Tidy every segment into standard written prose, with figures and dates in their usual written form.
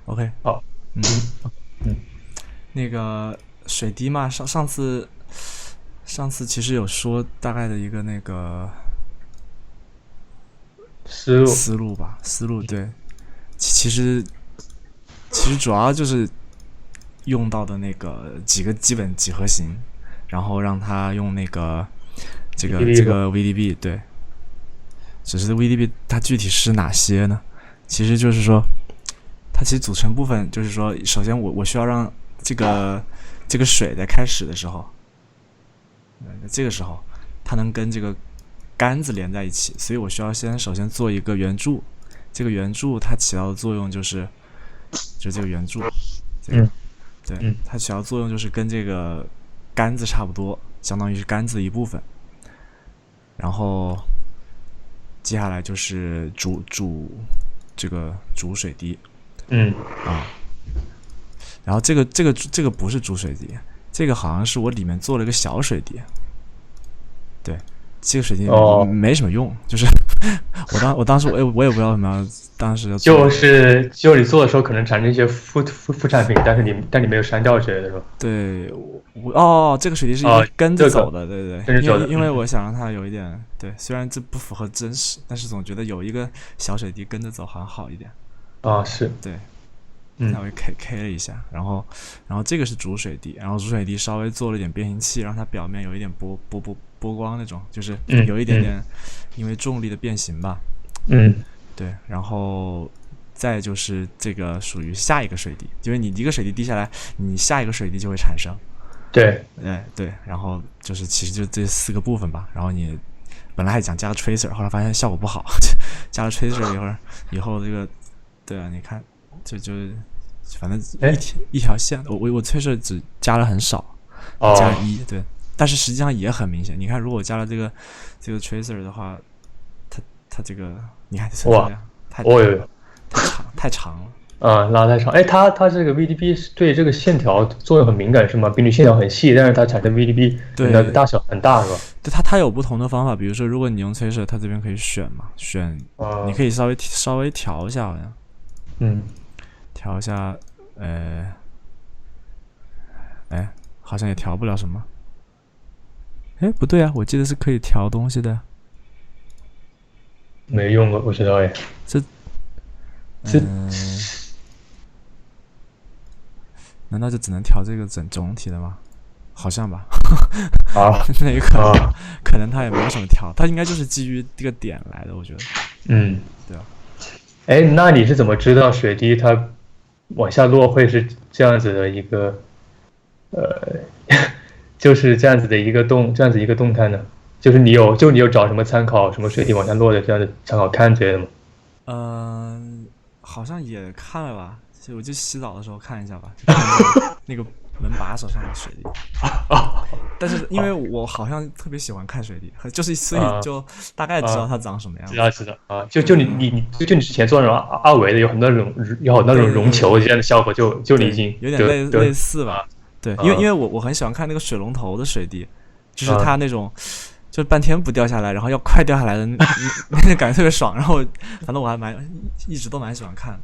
OK，好。嗯，嗯，那个水滴嘛，上次其实有说大概的一个那个思路。思路吧，思路对，其实主要就是用到的那个几个基本几何形，然后让它用那个这个 VDB 是吧？这个 VDB 对，只是 VDB 它具体是哪些呢？其实就是说，它其实组成部分就是说，首先我需要让这个水在开始的时候，这个时候它能跟这个杆子连在一起，所以我需要首先做一个圆柱。这个圆柱它起到的作用就是这个圆柱，这个嗯对嗯它起到的作用就是跟这个杆子差不多，相当于是杆子的一部分。然后接下来就是这个煮水滴嗯。啊，然后这个不是煮水滴，这个好像是我里面做了一个小水滴，对，这个水滴哦，没什么用，就是我当时我也不知道为什么当时要做，就你做的时候可能产生一些副产品，但你没有删掉之类的是吧？对哦，这个水滴是一啊，个跟着这个走的，对对对，跟着走的。因为我想让它有一点对，虽然这不符合真实，但是总觉得有一个小水滴跟着走好像好一点，啊，是。对，那嗯我就 K 了一下，然后这个是煮水滴，然后煮水滴稍微做了一点变形器，让它表面有一点波光那种，就是嗯嗯有一点点因为重力的变形吧，嗯。对，然后再就是这个属于下一个水滴，因为你一个水滴滴下来，你下一个水滴就会产生，对。对，然后就是其实就这四个部分吧，然后你本来还想加个 tracer，后来发现效果不好，加了 tracer 以后这个，对啊，你看就反正哎。一条线，我 tracer 只加了很少，加哦。了一，对，但是实际上也很明显，你看如果我加了这个 tracer 的话，它这个你看这哇。样哦哟。太长了。拉太长。哎，它这个 VDB 是对这个线条作用很敏感是吗？比你线条很细，但是它产生 VDB 那个对，大小很大是吧？对它有不同的方法，比如说如果你用催射，它这边可以选嘛，你可以稍微调一下，好像嗯。调一下，呃，哎，好像也调不了什么。哎，不对啊，我记得是可以调东西的。没用过，不知道哎。这，这难道就只能调这个总体的吗？好像吧，啊那也可能，啊。可能它也没有什么调，它应该就是基于这个点来的，我觉得，嗯。对吧？哎，那你是怎么知道水滴它往下落会是这样子的一个呃，就是这样子一个动态呢？就是你有找什么参考，什么水滴往下落的这样的参考看之类的吗？好像也看了吧，我就洗澡的时候看一下吧，就看一下那个门把手上的水滴。但是因为我好像特别喜欢看水滴，就是所以啊就大概知道啊。它长什么样子。知道知道啊。就你之前做那种二维的，有那种绒对对对对球这样的效果就你已对，经有点得得类似吧。对，因啊为我很喜欢看那个水龙头的水滴，就是它啊那种就是半天不掉下来，然后要快掉下来的那感觉特别爽。然后反正我还一直都蛮喜欢看的。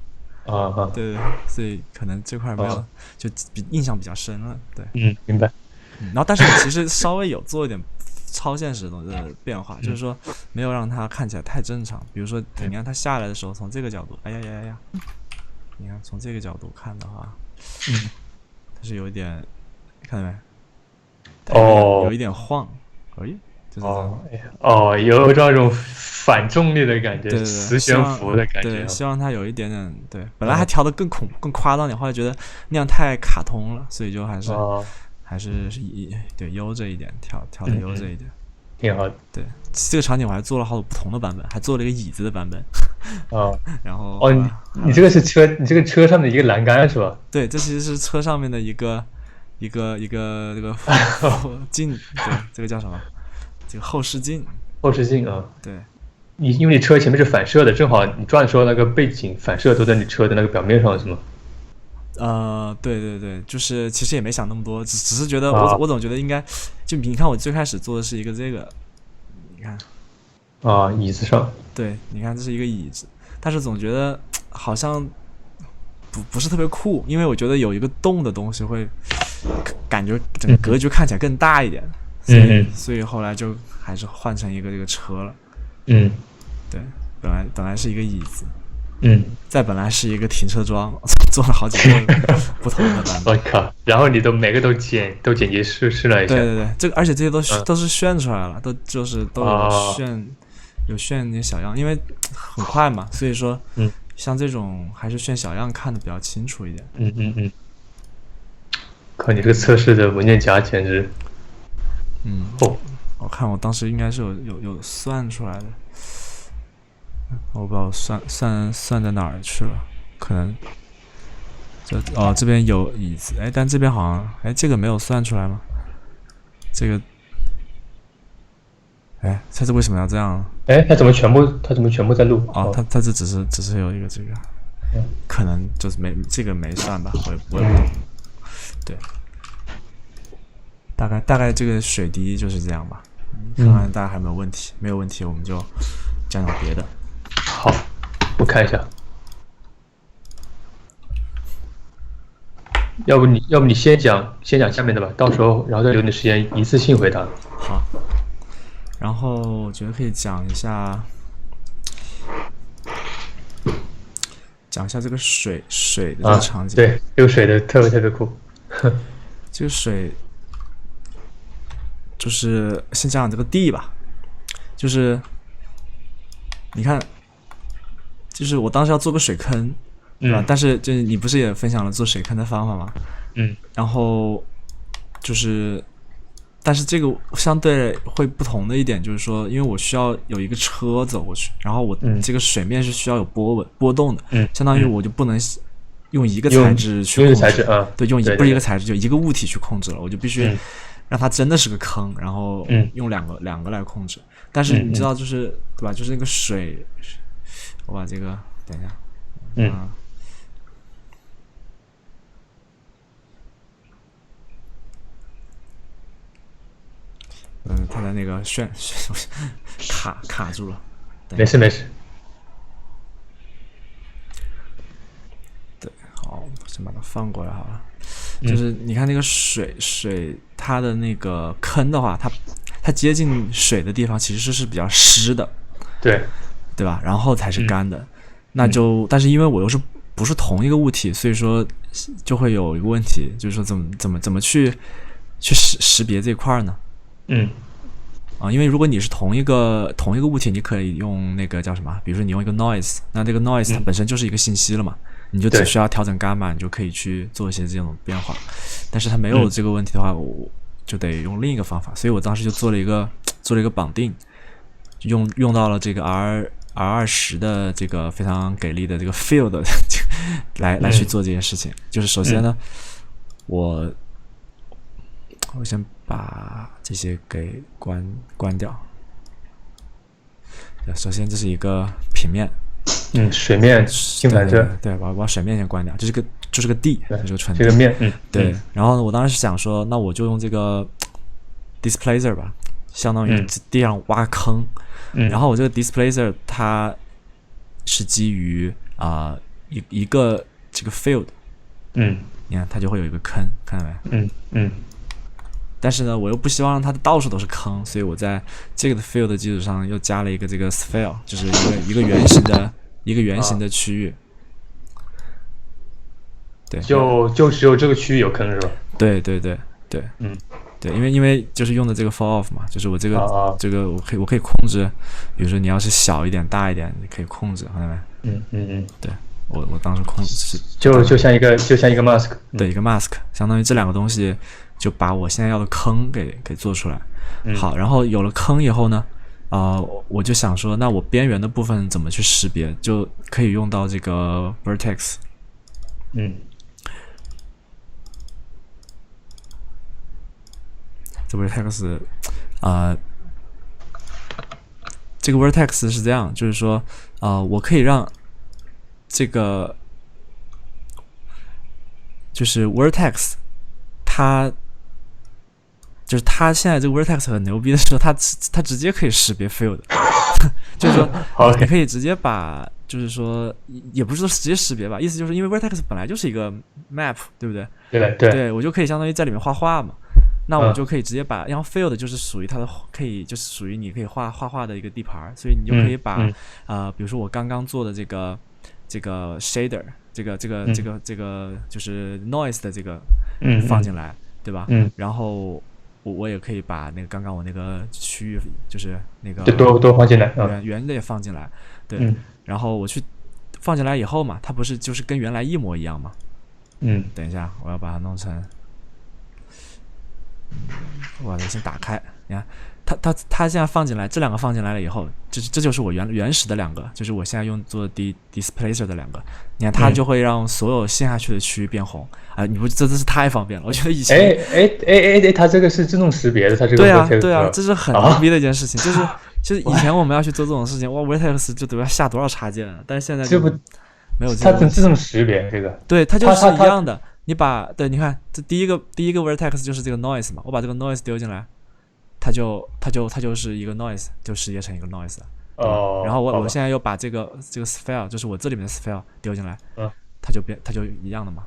啊对对，所以可能这块没有啊。就印象比较深了。对，嗯，明白。然后但是我其实稍微有做一点超现实的变化，就是嗯说没有让它看起来太正常。比如说，嗯你看它下来的时候，从这个角度，哎呀呀呀呀，你看从这个角度看的话，嗯。它是有一点，看到没？它有哦一点晃，哎，就是这样。有这种反重力的感觉，对对对，磁悬浮的感觉啊。希望它有一点点对。本来还嗯。调的更夸张点，后来觉得那样太卡通了，所以就哦。还是对悠着一点，调的悠着一点。挺好的。对，这个场景我还做了好多不同的版本，还做了一个椅子的版本。啊。然后哦，你这个是你这个车上的一个栏杆是吧？对，这其实是车上面的一个这个镜，对，这个叫什么？这个后视镜。后视镜啊。对因为你车前面是反射的，正好你转的时候那个背景反射都在你车的那个表面上是吗？对对对，就是其实也没想那么多，只是觉得啊我总觉得应该，就你看我最开始做的是一个这个，你看，啊，椅子上。对，你看这是一个椅子，但是总觉得好像不是特别酷，因为我觉得有一个洞的东西会感觉整个格局看起来更大一点，所以后来就还是换成一个这个车了。嗯，对，本来是一个椅子，再本来是一个停车桩，做了好几个不同的版本。我靠！然后你每个都剪辑试了一下。对，这个而且这些都是炫出来了，都有炫。有炫那些小样，因为很快嘛，所以说，像这种还是炫小样看的比较清楚一点。靠，你这个测试的文件夹简直，我看我当时应该是有算出来的，我不知道算在哪儿去了，可能这边有椅子，但这边好像这个没有算出来吗？这个。他这为什么要这样？他怎么全部在录？他这只是有一个这个，可能就是这个没算吧，我也不懂。对，大概这个水滴就是这样吧。看看大家还有没有问题，没有问题我们就讲别的。好，我看一下。要不你先讲下面的吧，到时候然后再留点时间一次性回答。好。然后我觉得可以讲一下这个水的这个场景。对，这个水的特别酷。这个水就是先讲这个地吧，就是你看，就是我当时要做个水坑，对吧？但是就是你不是也分享了做水坑的方法吗？然后就是。但是这个相对会不同的一点就是说，因为我需要有一个车走过去，然后我这个水面是需要有波动的，相当于我就不能用一个材质去控制，对，不是一个材质，就一个物体去控制了，我就必须让它真的是个坑，然后用两个来控制。但是你知道，就是对吧？就是那个水，我把这个等一下，他的那个卡住了。没事。对，好，先把它放过来好了。就是你看那个水，它的那个坑的话，它接近水的地方其实是比较湿的，对吧？然后才是干的。那就，但是因为我又不是同一个物体，所以说就会有一个问题，就是说怎么去识别这块呢？因为如果你是同一个物体，你可以用那个叫什么？比如说你用一个 noise， 那这个 noise 它本身就是一个信息了嘛，你就只需要调整伽马，你就可以去做一些这种变化。但是它没有这个问题的话，我就得用另一个方法。所以我当时就做了一个绑定，用到了这个 R20的这个非常给力的这个 field 来去做这件事情。就是首先呢，我先把这些给关掉。首先这是一个平面，水面新反射，对，我把水面先关掉，就是个地，这是个纯地，这个面，对。然后我当时想说，那我就用这个 displacer 吧，相当于地上挖坑，然后我这个 displacer 它是基于一个这个 field，你看它就会有一个坑，看到没？但是呢，我又不希望让它的到处都是坑，所以我在这个的 field 的基础上又加了一个这个 sphere， 就是一个圆形的区域。对，就只有这个区域有坑是吧？对，对，因为就是用的这个 for off 嘛，就是我这个我可以控制，比如说你要是小一点、大一点，你可以控制，看到没？对。我当时控制就像一个 mask， 对，一个 mask， 相当于这两个东西就把我现在要的坑给做出来。好，然后有了坑以后呢，我就想说，那我边缘的部分怎么去识别？就可以用到这个 vertex。这 vertex，这个 vertex 是这样，就是说，我可以让这个就是 vertex， 它现在这个 vertex 很牛逼的时候，它直接可以识别 field， 就是说你可以直接把就是说也不是说直接识别吧，意思就是因为 vertex 本来就是一个 map， 对不对？对，我就可以相当于在里面画画嘛。那我就可以直接把，然后 field 就是属于它的，可以就是属于你可以画画的一个地盘，所以你就可以把比如说我刚刚做的这个 shader， 这个就是 noise 的这个放进来，对吧？然后我也可以把那个刚刚我那个区域就是那个多放进来，圆的也放进来，对，然后我去放进来以后嘛，它不是就是跟原来一模一样嘛？等一下，我要把它弄成。我把它先打开，你看，它现在放进来，这两个放进来了以后，这就是我原始的两个，就是我现在用做displacer 的两个，你看它就会让所有陷下去的区域变红啊！你不，这真是太方便了，我觉得以前，它这个是自动识别的，它这个对啊，这是很牛逼的一件事情，就是以前我们要去做这种事情，哇 ，vertex 就得要下多少插件啊，但是现在就没有这个，它自动识别这个，对，它就是一样的。你你看，这第一个 vertex 就是这个 noise 嘛，我把这个 noise 丢进来，它就是一个 noise， 就识别成一个 noise 了。然后我现在又把这个 sphere， 就是我这里面的 sphere 丢进来，它就一样的嘛。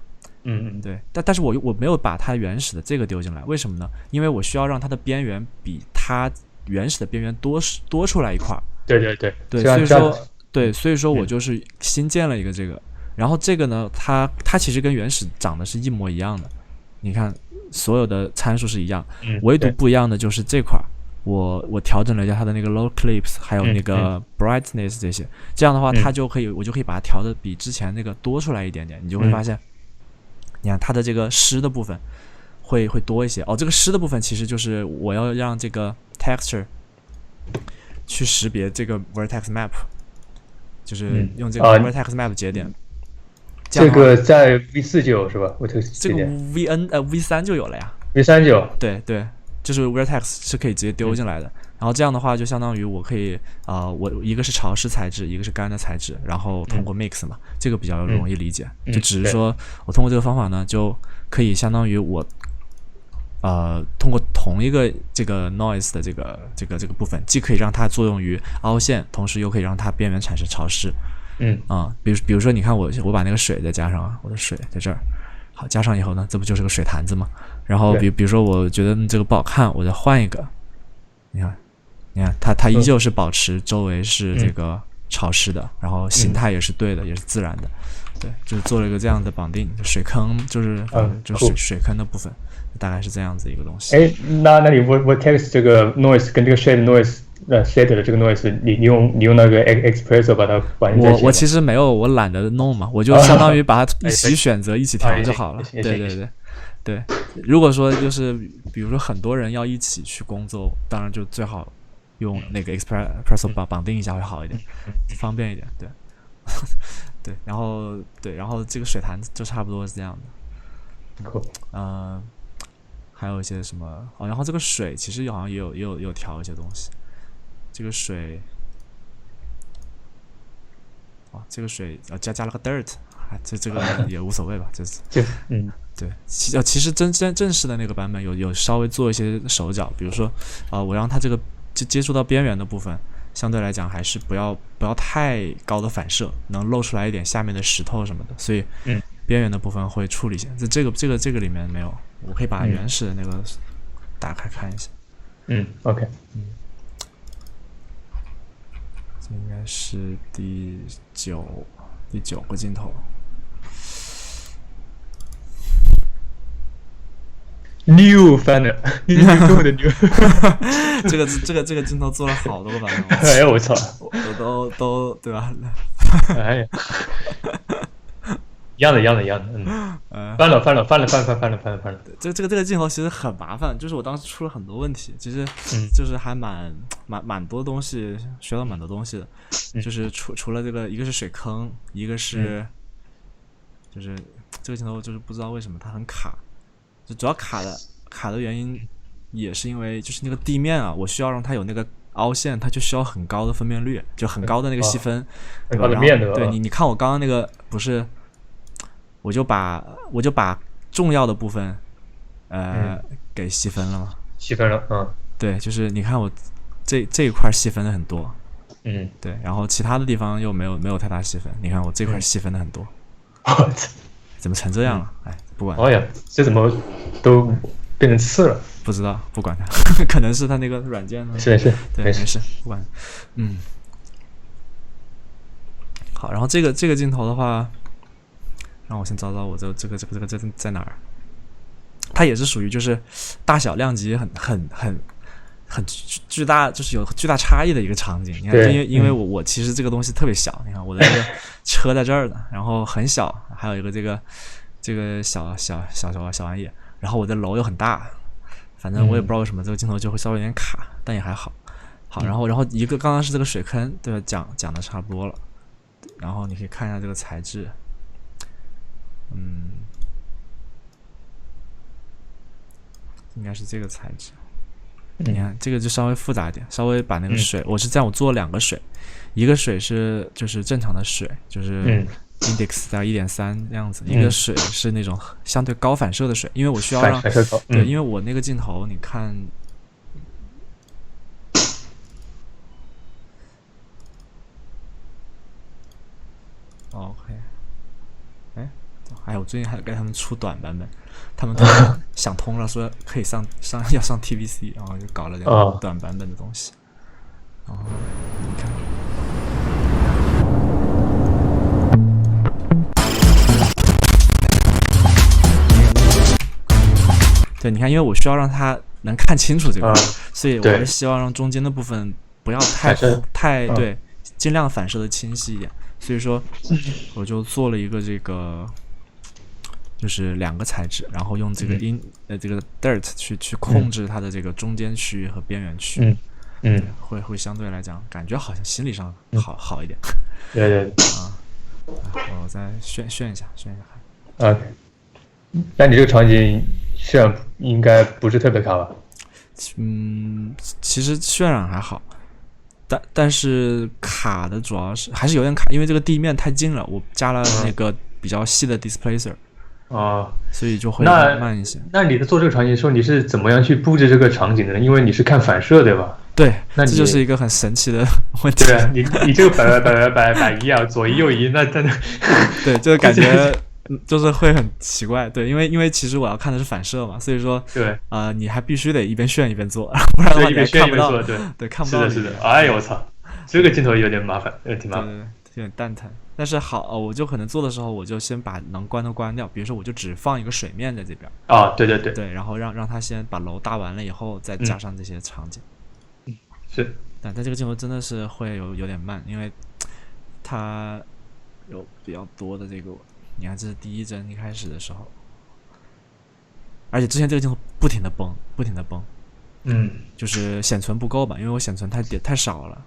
对。但是我没有把它原始的这个丢进来，为什么呢？因为我需要让它的边缘比它原始的边缘多出来一块。对，所以说我就是新建了一个这个。然后这个呢，它其实跟原始长得是一模一样的，你看所有的参数是一样，唯独不一样的就是这块，我调整了一下它的那个 low clips， 还有那个 brightness 这些，这样的话它就可以，我就可以把它调的比之前那个多出来一点点，你就会发现，你看它的这个湿的部分会多一些。这个湿的部分其实就是我要让这个 texture 去识别这个 vertex map， 就是用这个 vertex map 节点。这个在 V4 就有是吧？这个 V3 就有了呀。V3 就有。对，就是 vertex 是可以直接丢进来的。然后这样的话，就相当于我可以我一个是潮湿材质，一个是干的材质，然后通过 mix 嘛，这个比较容易理解。就只是说我通过这个方法呢，就可以相当于我通过同一个这个 noise 的这个部分，既可以让它作用于凹陷，同时又可以让它边缘产生潮湿。比如说，你看我把那个水再加上啊，我的水在这儿，好，加上以后呢，这不就是个水坛子吗？然后比如说，我觉得这个不好看，我再换一个，你看，它依旧是保持周围是这个潮湿的，然后形态也是对的，也是自然的，对，就是做了一个这样的绑定，水坑就是水坑的部分，大概是这样子一个东西。那你 vertex 这个 noise 跟这个 shade noise。shader 的这个 noise， 你用那个 Expresso 把它绑在一起。我其实没有，我懒得弄嘛，我就相当于把它一起选择、一起调就好了。对。如果说就是比如说很多人要一起去工作，当然就最好用那个 Expresso 绑定一下会好一点，方便一点。对，对，然后这个水潭就差不多是这样的。还有一些什么然后这个水其实好像也有调一些东西。这个水，这个水加了个 dirt， 这个也无所谓吧，对，其实正式的那个版本有稍微做一些手脚，比如说我让它这个接触到边缘的部分，相对来讲还是不要太高的反射，能露出来一点下面的石头什么的，所以边缘的部分会处理一些。这个里面没有，我可以把原始的那个打开看一下。OK。这应该是第九个镜头。New Finder， 你用的 New。这个镜头做了好多个版本。哎呀，我操！我都对吧？哎呀，一样的。翻了。这个镜头其实很麻烦，就是我当时出了很多问题，其实就是还蛮多东西，学到蛮多东西的。就是除了这个，一个是水坑，一个是就是这个镜头就是不知道为什么它很卡，就主要卡的原因也是因为就是那个地面啊，我需要让它有那个凹陷，它就需要很高的分辨率，就很高的那个细分，对吧？对你看我刚刚那个不是。我就把重要的部分，给细分了嘛。细分了，对，就是你看我这一块细分的很多，嗯，对，然后其他的地方又没有太大细分。你看我这块细分的很多，我操，怎么成这样了？哎，不管，哎呀，这怎么都变成刺了？不知道，不管它，可能是它那个软件呢。是，对，没事，不管。好，然后这个镜头的话，让我先找找我这在哪儿？它也是属于就是大小量级很巨大，就是有巨大差异的一个场景。你看，因为我其实这个东西特别小，你看我的这个车在这儿呢，然后很小，还有一个这个小玩意，然后我的楼又很大，反正我也不知道为什么这个镜头就会稍微有点卡，但也还好。好，然后一个刚刚是这个水坑，对吧？讲的差不多了，然后你可以看一下这个材质，应该是这个材质。你看这个就稍微复杂一点，稍微把那个水，我是这样，我做了2个水，一个水是就是正常的水，就是index 在1.3这样子，一个水是那种相对高反射的水，因为我需要让对，因为我那个镜头你看，OK， 我最近还给他们出短版本，他们突然想通了，说可以要上 TVC， 然后就搞了点短版本的东西。然后你看，对，你看，因为我需要让它能看清楚这个，所以我是希望让中间的部分不要太对，尽量反射的清晰一点。所以说，我就做了一个这个。就是2个材质，然后用这个这个 dirt 去控制它的这个中间区域和边缘区域，会相对来讲感觉好像心理上好一点。对我再炫一下看。OK， 那你这个场景渲染应该不是特别卡吧？其实渲染还好，但是卡的主要是还是有点卡，因为这个地面太近了，我加了那个比较细的 displacer。所以就会慢一些。那你在做这个场景的时候，你是怎么样去布置这个场景的呢？因为你是看反射，对吧？对，这就是一个很神奇的问题。对啊，你这个摆一啊，左一右一，那真的对，就是感觉就是会很奇怪。对，因为其实我要看的是反射嘛，所以说对你还必须得一边炫一边做，不然的话你还看不到。对，看不到。是的。哎呦我操，这个镜头有点麻烦，挺麻烦。对，有点蛋疼。但是好，我就可能做的时候，我就先把能关都关掉。比如说，我就只放一个水面在这边。对，然后让他先把楼搭完了以后，再加上这些场景。是。但这个镜头真的是会有点慢，因为它有比较多的这个。你看，这是第一帧一开始的时候，而且之前这个镜头不停的崩，就是显存不够吧，因为我显存太少了。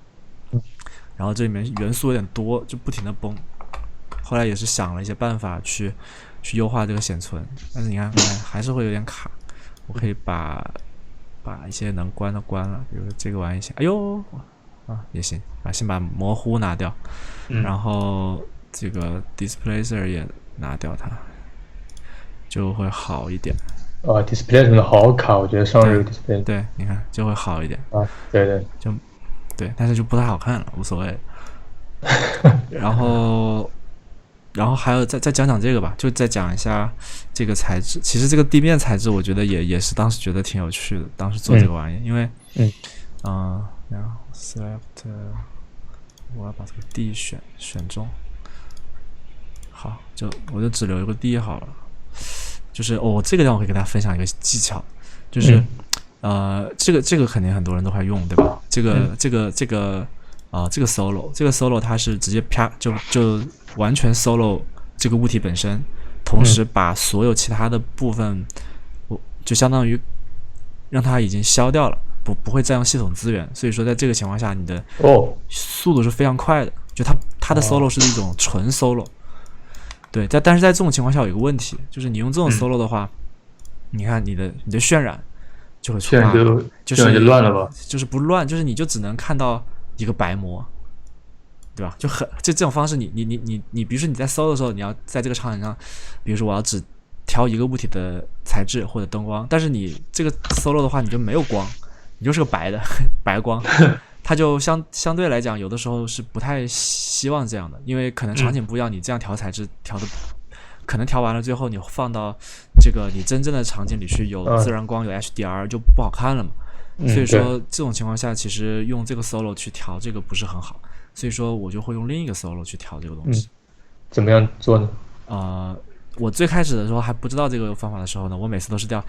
然后这里面元素有点多，就不停的崩。后来也是想了一些办法去优化这个显存，但是你看还是会有点卡。我可以把一些能关的关了，比如说这个玩意先，哎呦也行，先把模糊拿掉，然后这个 displacer 也拿掉它，就会好一点。displacer 好卡，我觉得上这个 display 对，你看就会好一点。对，对，但是就不太好看了，无所谓。然后还有再讲这个吧，就再讲一下这个材质。其实这个地面材质，我觉得也是当时觉得挺有趣的。当时做这个玩意，因为然后 select， 我要把这个地选中。好，我就只留一个地好了。就是这个地方我可以给大家分享一个技巧，就是。这个肯定很多人都会用，对吧？这个 solo 它是直接啪就完全 solo 这个物体本身，同时把所有其他的部分，就相当于让它已经消掉了，不会占用系统资源。所以说在这个情况下，你的速度是非常快的。就它的 solo 是一种纯 solo，对，但是在这种情况下有一个问题，就是你用这种 solo 的话，你看你的渲染。就会出来，就是乱了吧？就是不乱，就是你就只能看到一个白膜，对吧？就这种方式你，比如说你在搜的时候，你要在这个场景上，比如说我要只挑一个物体的材质或者灯光，但是你这个 solo 的话，你就没有光，你就是个白的白光，它就相对来讲，有的时候是不太希望这样的，因为可能场景不一样，你这样调材质调的，可能调完了最后你放到这个你真正的场景里去，有自然光有 HDR 就不好看了嘛。所以说这种情况下，其实用这个 solo 去调这个不是很好，所以说我就会用另一个 solo 去调这个东西。怎么样做呢？我最开始的时候还不知道这个方法的时候呢，我每次都是要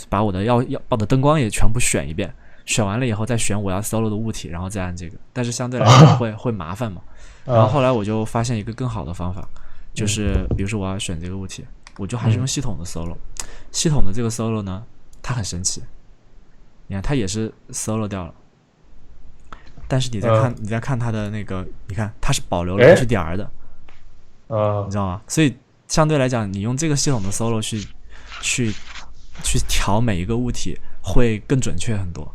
把我的把我的灯光也全部选一遍。选完了以后再选我要 solo 的物体，然后再按这个，但是相对来讲会麻烦嘛。然后后来我就发现一个更好的方法，就是比如说我要选这个物体，我就还是用系统的 solo。系统的这个 solo 呢，它很神奇，你看它也是 solo 掉了，但是你再看它的那个，你看它是保留了 HDR 的，你知道吗？所以相对来讲，你用这个系统的 solo 去调每一个物体。会更准确很多。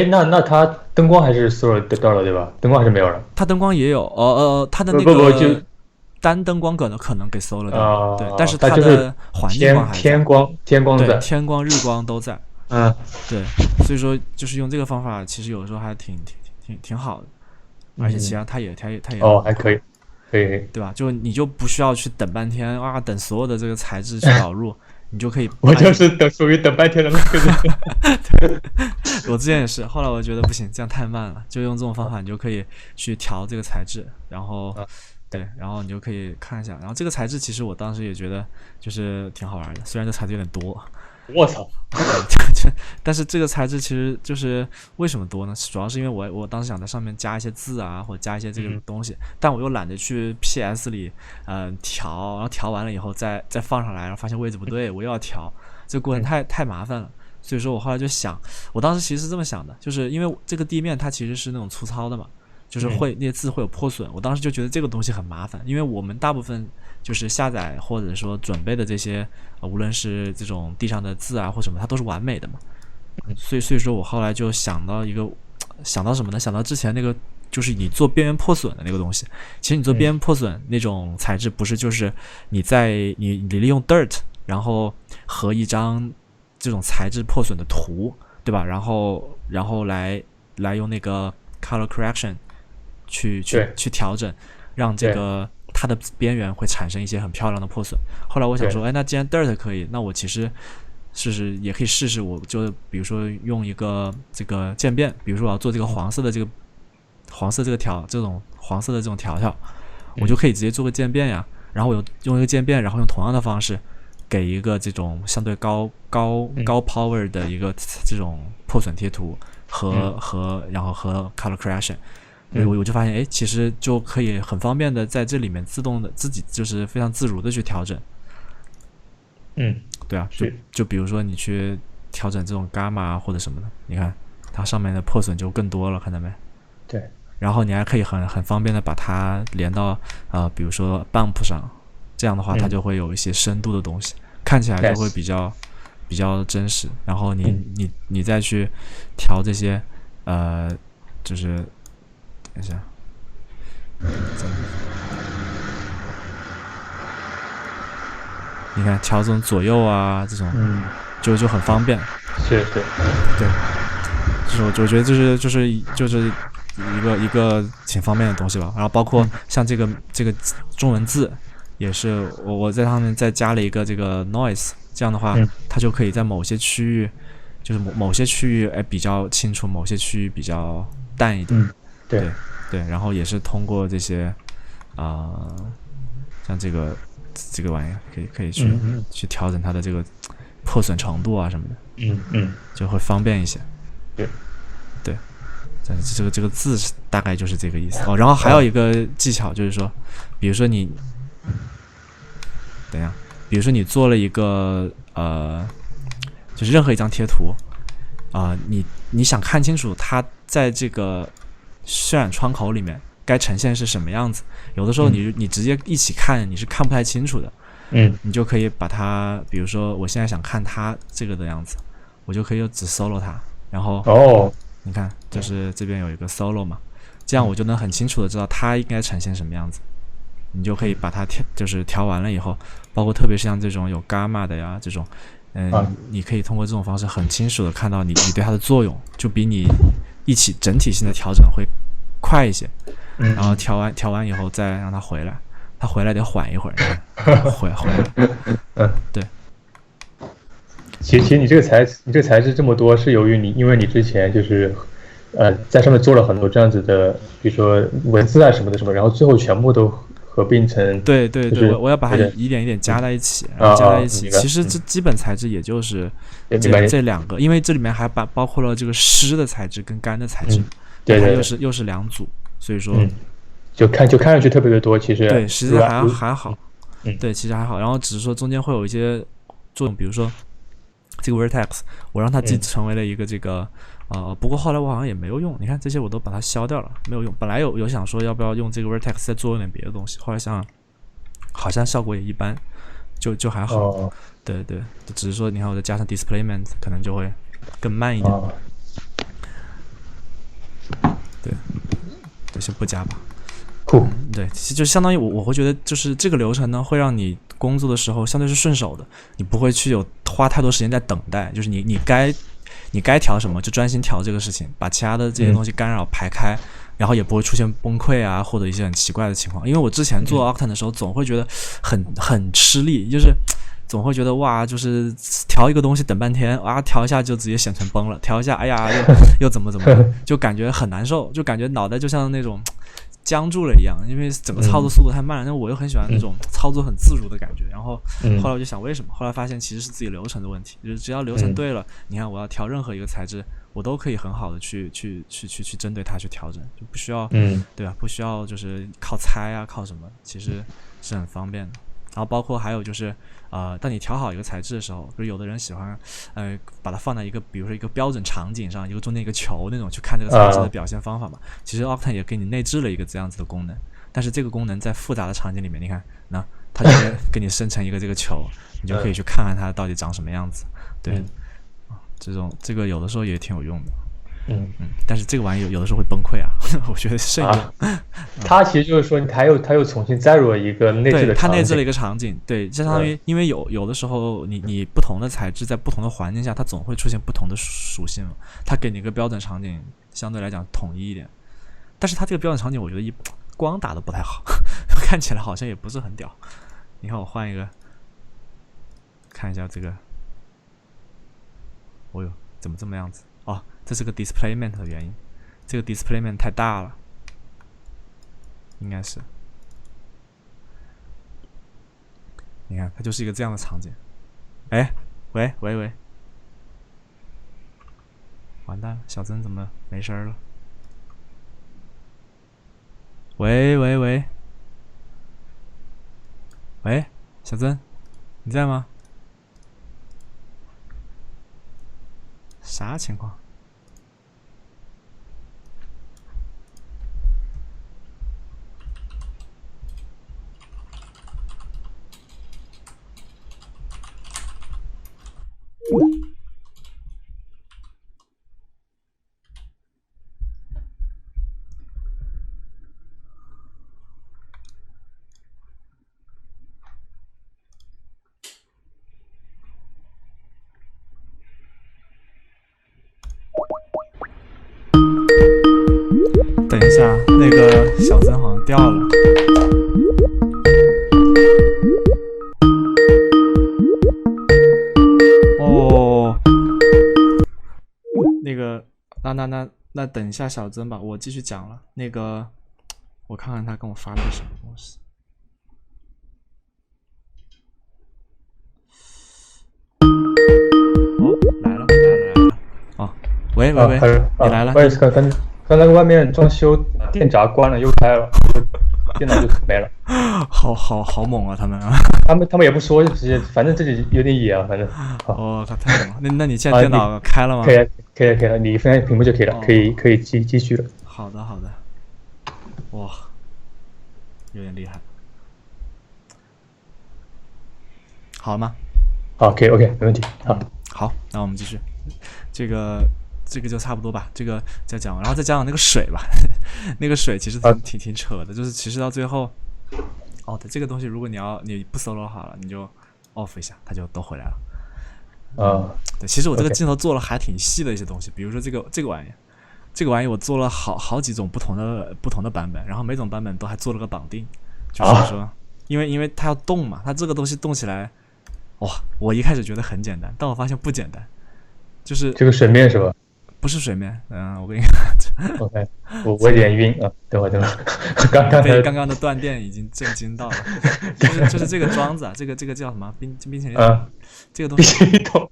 那它灯光还是 solo 掉了对吧？灯光还是没有了。它灯光也有，它的那个单灯光可能给 solo 掉，对，但是它的环境光还在，天光在，对，天光日光都在。对，所以说就是用这个方法，其实有的时候还挺好的，而且其实它也还可以，对吧？就你就不需要去等半天啊，等所有的这个材质去导入。你就可以，我就是属于等半天的那个人。我之前也是，后来我觉得不行，这样太慢了，就用这种方法，你就可以去调这个材质，然后对，然后你就可以看一下，然后这个材质其实我当时也觉得就是挺好玩的，虽然这材质有点多。我操！但是这个材质其实就是为什么多呢？主要是因为我当时想在上面加一些字啊，或者加一些这个东西，但我又懒得去 PS 里调，然后调完了以后再放上来，然后发现位置不对，我又要调，这个过程太麻烦了。所以说我后来就想，我当时其实是这么想的，就是因为这个地面它其实是那种粗糙的嘛，就是那些字会有破损，我当时就觉得这个东西很麻烦，因为我们大部分就是下载或者说准备的这些无论是这种地上的字啊或什么，它都是完美的嘛。所以说我后来就想到什么呢？想到之前那个就是你做边缘破损的那个东西。其实你做边缘破损那种材质，不是就是你利用 dirt， 然后和一张这种材质破损的图，对吧？然后来用那个 color correction 去调整，让这个它的边缘会产生一些很漂亮的破损。后来我想说，那既然 dirt 可以，那我其实也可以试试，我就比如说用一个这个渐变，比如说我要做这个黄色的这种黄色的这种条条，我就可以直接做个渐变呀。然后我用一个渐变，然后用同样的方式给一个这种相对高 power 的一个这种破损贴图然后和 color correction。我就发现，其实就可以很方便的在这里面自动的自己就是非常自如的去调整。对啊，就比如说你去调整这种伽马或者什么的，你看它上面的破损就更多了，看到没？对。然后你还可以很方便的把它连到比如说 bump 上，这样的话它就会有一些深度的东西，看起来就会比较真实。然后你再去调这些就是等一下，你看调这种左右啊，这种就很方便。对，就是我觉得就是一个挺方便的东西吧。然后包括像这个中文字也是我在上面再加了一个这个 noise， 这样的话它就可以在某些区域就是某些区域比较清楚，某些区域比较淡一点。对，然后也是通过这些像这个玩意可以去调整它的这个破损程度啊什么的，就会方便一些。对，这个字大概就是这个意思。然后还有一个技巧就是说，比如说你做了一个就是任何一张贴图你想看清楚它在这个渲染窗口里面该呈现是什么样子，有的时候你直接一起看你是看不太清楚的。你就可以把它，比如说我现在想看它这个的样子，我就可以只 solo 它，然后你看就是这边有一个 solo 嘛，这样我就能很清楚的知道它应该呈现什么样子。你就可以把它就是调完了以后，包括特别是像这种有伽马的呀这种你可以通过这种方式很清楚的看到你对它的作用，就比你一起整体性的调整会快一些。然后嗯，调完以后再让它回来，它回来得缓一会儿，回来。嗯，对，其实你这个材质这么多，是由于因为你之前就是在上面做了很多这样子的，比如说文字啊什么的什么，然后最后全部都合并成，对对对，就是我要把它对一点一点加在一起，然啊后加在一起。明白，其实这基本材质也就是明白，这两个，因为这里面还包括了这个湿的材质跟干的材质，它对对又是两组，所以说就看上去特别的多，其实对，实际上还好，嗯对，其实还好。然后只是说中间会有一些作用，比如说这个 vertex， 我让它既成为了一个这个不过后来我好像也没有用，你看这些我都把它消掉了，没有用。本来有想说要不要用这个 vertex 再做点别的东西，后来想想好像效果也一般，就还好。哦对对，只是说你看我再加上 displacement 可能就会更慢一点。哦对，先不加吧。酷，对，其实就相当于我会觉得，就是这个流程呢，会让你工作的时候相对是顺手的，你不会去花太多时间在等待，就是你该调什么就专心调这个事情，把其他的这些东西干扰排开，然后也不会出现崩溃啊或者一些很奇怪的情况。因为我之前做 Octane 的时候，总会觉得很吃力，就是总会觉得哇，就是调一个东西等半天啊，调一下就直接显成崩了，调一下哎呀又怎么就感觉很难受，就感觉脑袋就像那种僵住了一样，因为整个操作速度太慢了。那我又很喜欢那种操作很自如的感觉。然后后来我就想为什么？后来发现其实是自己流程的问题，就是只要流程对了，你看我要调任何一个材质，我都可以很好的去针对它去调整，就不需要对吧？不需要就是靠猜啊靠什么，其实是很方便的。然后包括还有就是当你调好一个材质的时候，比如有的人喜欢把它放在一个比如说一个标准场景上，一个中间一个球那种去看这个材质的表现方法嘛。其实 Octane 也给你内置了一个这样子的功能，但是这个功能在复杂的场景里面，你看那它就会给你生成一个这个球，你就可以去看看它到底长什么样子。对，这个有的时候也挺有用的。但是这个玩意有的时候会崩溃啊，我觉得慎用。它其实就是说，它又重新载入了一个内置的场景，对，它内置了一个场景，对，相当于因为有的时候你不同的材质在不同的环境下，它总会出现不同的属性嘛。它给你一个标准场景，相对来讲统一一点，但是它这个标准场景我觉得光打的不太好，看起来好像也不是很屌。你看我换一个，看一下这个，哦哟，怎么这么样子？哦，这是个 displacement 的原因，这个 displacement 太大了，应该是。你看，它就是一个这样的场景。哎，喂，完蛋了，小曾怎么没声了？喂，小曾，你在吗？啥情况？等一下，那个小曾好像掉了。哦，那个，那等一下小曾吧，我继续讲了。那个，我看看他跟我发了个什么东西。哦，来了。哦，喂，你来了。我也是刚才外面装修，电闸关了又开了，电脑就没了。好猛啊，他们啊！他们也不说，就直接，反正这里有点野啊，反正。哦，他太猛了。那你现在电脑开了吗？可以，你分开屏幕就可以了，可以继续了。好的。哇，有点厉害。好吗？好 ，OK， 没问题。好，那我们继续。这个就差不多吧，这个再讲，然后再讲讲那个水吧。那个水其实挺扯的，就是其实到最后，对，这个东西如果你不 solo 好了，你就 off 一下，它就都回来了。对，其实我这个镜头做了还挺细的一些东西，比如说这个玩意，这个玩意我做了好几种不同的版本，然后每种版本都还做了个绑定，就是说，因为它要动嘛，它这个东西动起来，哇，我一开始觉得很简单，但我发现不简单，就是这个水面是吧？不是水面，我跟你看 ，OK，我有点晕啊，等会儿，被刚刚的断电已经震惊到了，就是这个桩子啊，这个叫什么冰淇淋桶，这个东西，冰淇淋桶，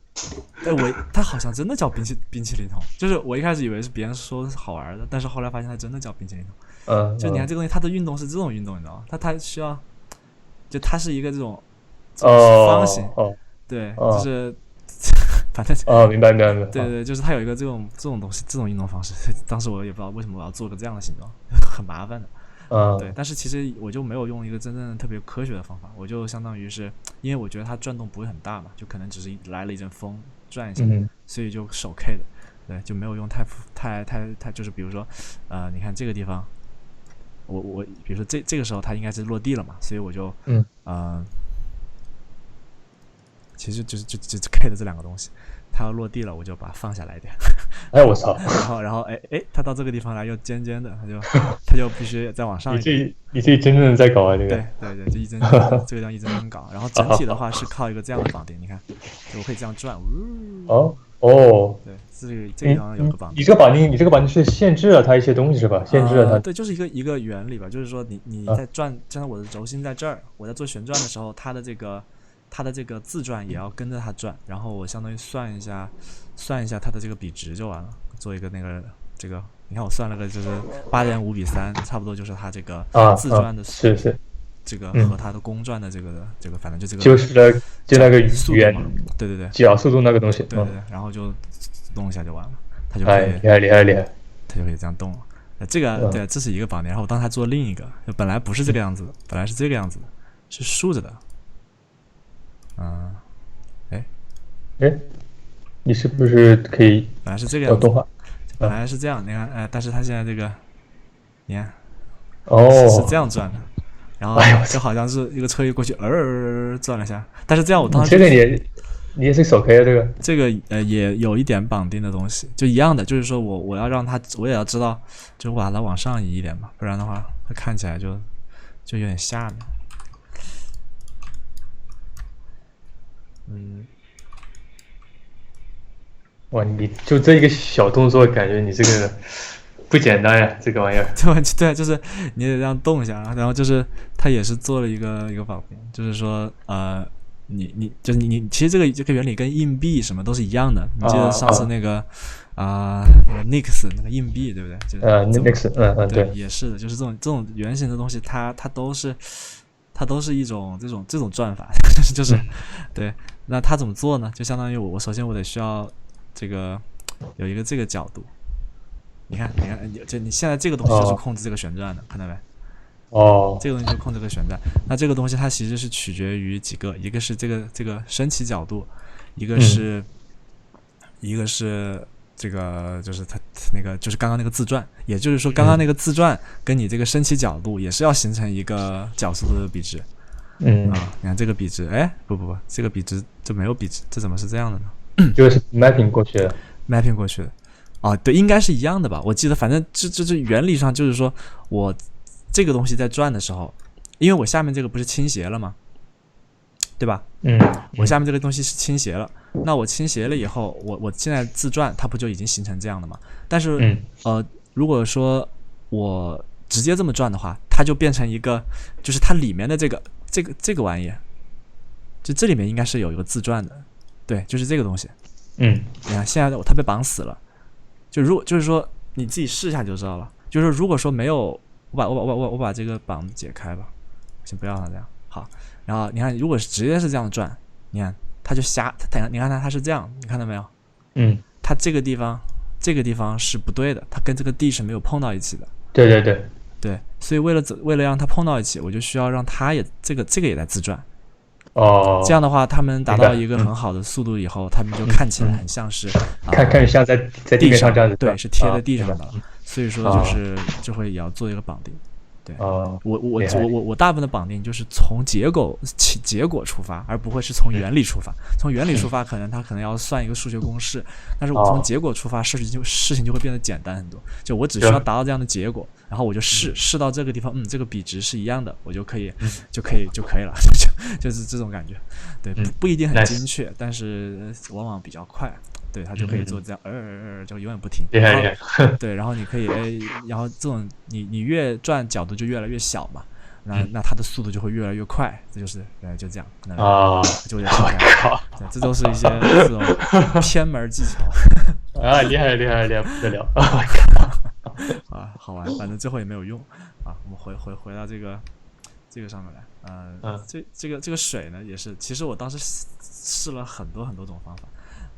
它好像真的叫冰淇淋桶，就是我一开始以为是别人说是好玩的，但是后来发现它真的叫冰淇淋桶，就你看这个东西，它的运动是这种运动，你知道吗？它需要，就它是一个这种方形，对，就是。反正明白。对，就是它有一个这种东西，这种运动方式。当时我也不知道为什么我要做个这样的形状，很麻烦的。对，但是其实我就没有用一个真正特别科学的方法，我就相当于是因为我觉得它转动不会很大嘛，就可能只是来了一阵风转一下，所以就手 K 的，对，就没有用太，就是比如说，你看这个地方，我比如说这个时候它应该是落地了嘛，所以我就其实就是K 的这两个东西，它要落地了，我就把它放下来一点。哎，我操！然后它到这个地方来又尖尖的，它就必须再往上一点。你自己真正的在搞啊，这个。对，就一针这个叫一针针搞。然后整体的话是靠一个这样的绑定，你看，我可以这样转。对，这个地方有个绑定。你这个绑定是限制了它一些东西是吧？限制了它。对，就是一个原理吧，就是说你在转，像我的轴心在这儿，我在做旋转的时候，它的这个自转也要跟着它转，然后我相当于算一下它的这个比值就完了，做一个这个，你看我算了个就是8.5:3，差不多就是它这个自转的是这个和它的公转的这个反正就这个就是那个圆，对，角速度那个东西，对，然后就弄一下就完了，它就可以厉害，它就可以这样动了。这个对，这是一个绑定，然后我当时还做另一个，就本来不是这个样子的，本来是这个样子的，是竖着的。你是不是可以？本来是这个样子，动画，本来是这样，你看，但是它现在这个，你看，是这样转的，然后就好像是一个车一过去，转了一下，但是这样我当时这个你也是手 K 啊，这个也有一点绑定的东西，就一样的，就是说我要让它，我也要知道，就我把它往上移一点嘛，不然的话它看起来就有点下面。哇，你就这一个小动作，感觉你这个不简单呀，这个玩意儿。对，就是你得这样动一下，然后就是它也是做了一个绑定，就是说你其实这个原理跟硬币什么都是一样的。你记得上次那个Nix 那个硬币对不对？Nix，对，也是的，就是这种圆形的东西，它都是一种这种转法，就是对。那它怎么做呢？就相当于我首先我得需要这个有一个这个角度，你看，就你现在这个东西就是控制这个旋转的，看到没？这个东西就控制这个旋转。那这个东西它其实是取决于几个，一个是这个升起角度，一个是这个就是它那个就是刚刚那个自转，也就是说刚刚那个自转跟你这个升起角度也是要形成一个角速度的比值。你看这个比值，不，这个比值这没有比值，这怎么是这样的呢？就是 mapping 过去的。mapping 过去的。对，应该是一样的吧？我记得，反正这原理上就是说，我这个东西在转的时候，因为我下面这个不是倾斜了吗？对吧？我下面这个东西是倾斜了，那我倾斜了以后，我现在自转，它不就已经形成这样的吗？但是如果说我直接这么转的话，它就变成一个，就是它里面的这个玩意，就这里面应该是有一个自转的，对，就是这个东西。你看现在它被绑死了，就是说你自己试一下就知道了。就是如果说没有，我把这个绑解开吧，先不要它这样好。然后你看，如果是直接是这样转，你看它就你看它是这样，你看到没有？它这个地方是不对的，它跟这个地是没有碰到一起的。对，所以为了让它碰到一起，我就需要让它也这个也在自转。这样的话，他们达到一个很好的速度以后，他们就看起来很像是看着像在地面上这样子，对，是贴在地上的。所以说就会也要做一个绑定。对，哦，我厉害我大部分的绑定就是从结果出发，而不会是从原理出发。从原理出发，它可能要算一个数学公式，但是我从结果出发，事情就会变得简单很多。就我只需要达到这样的结果，然后我就试到这个地方，这个比值是一样的，我就可以了，就是这种感觉。对，不一定很精确，但是往往比较快。对，它就可以做这样，就永远不停。厉害厉害。对，然后你可以然后这种你越转角度就越来越小嘛，那它的速度就会越来越快，这就是就这样。啊，就这样。对，这都是一些这种偏门技巧。啊，厉害厉害厉害不得了！啊，好玩，反正最后也没有用啊。我们回到这个上面来，这个水呢也是，其实我当时试了很多种方法。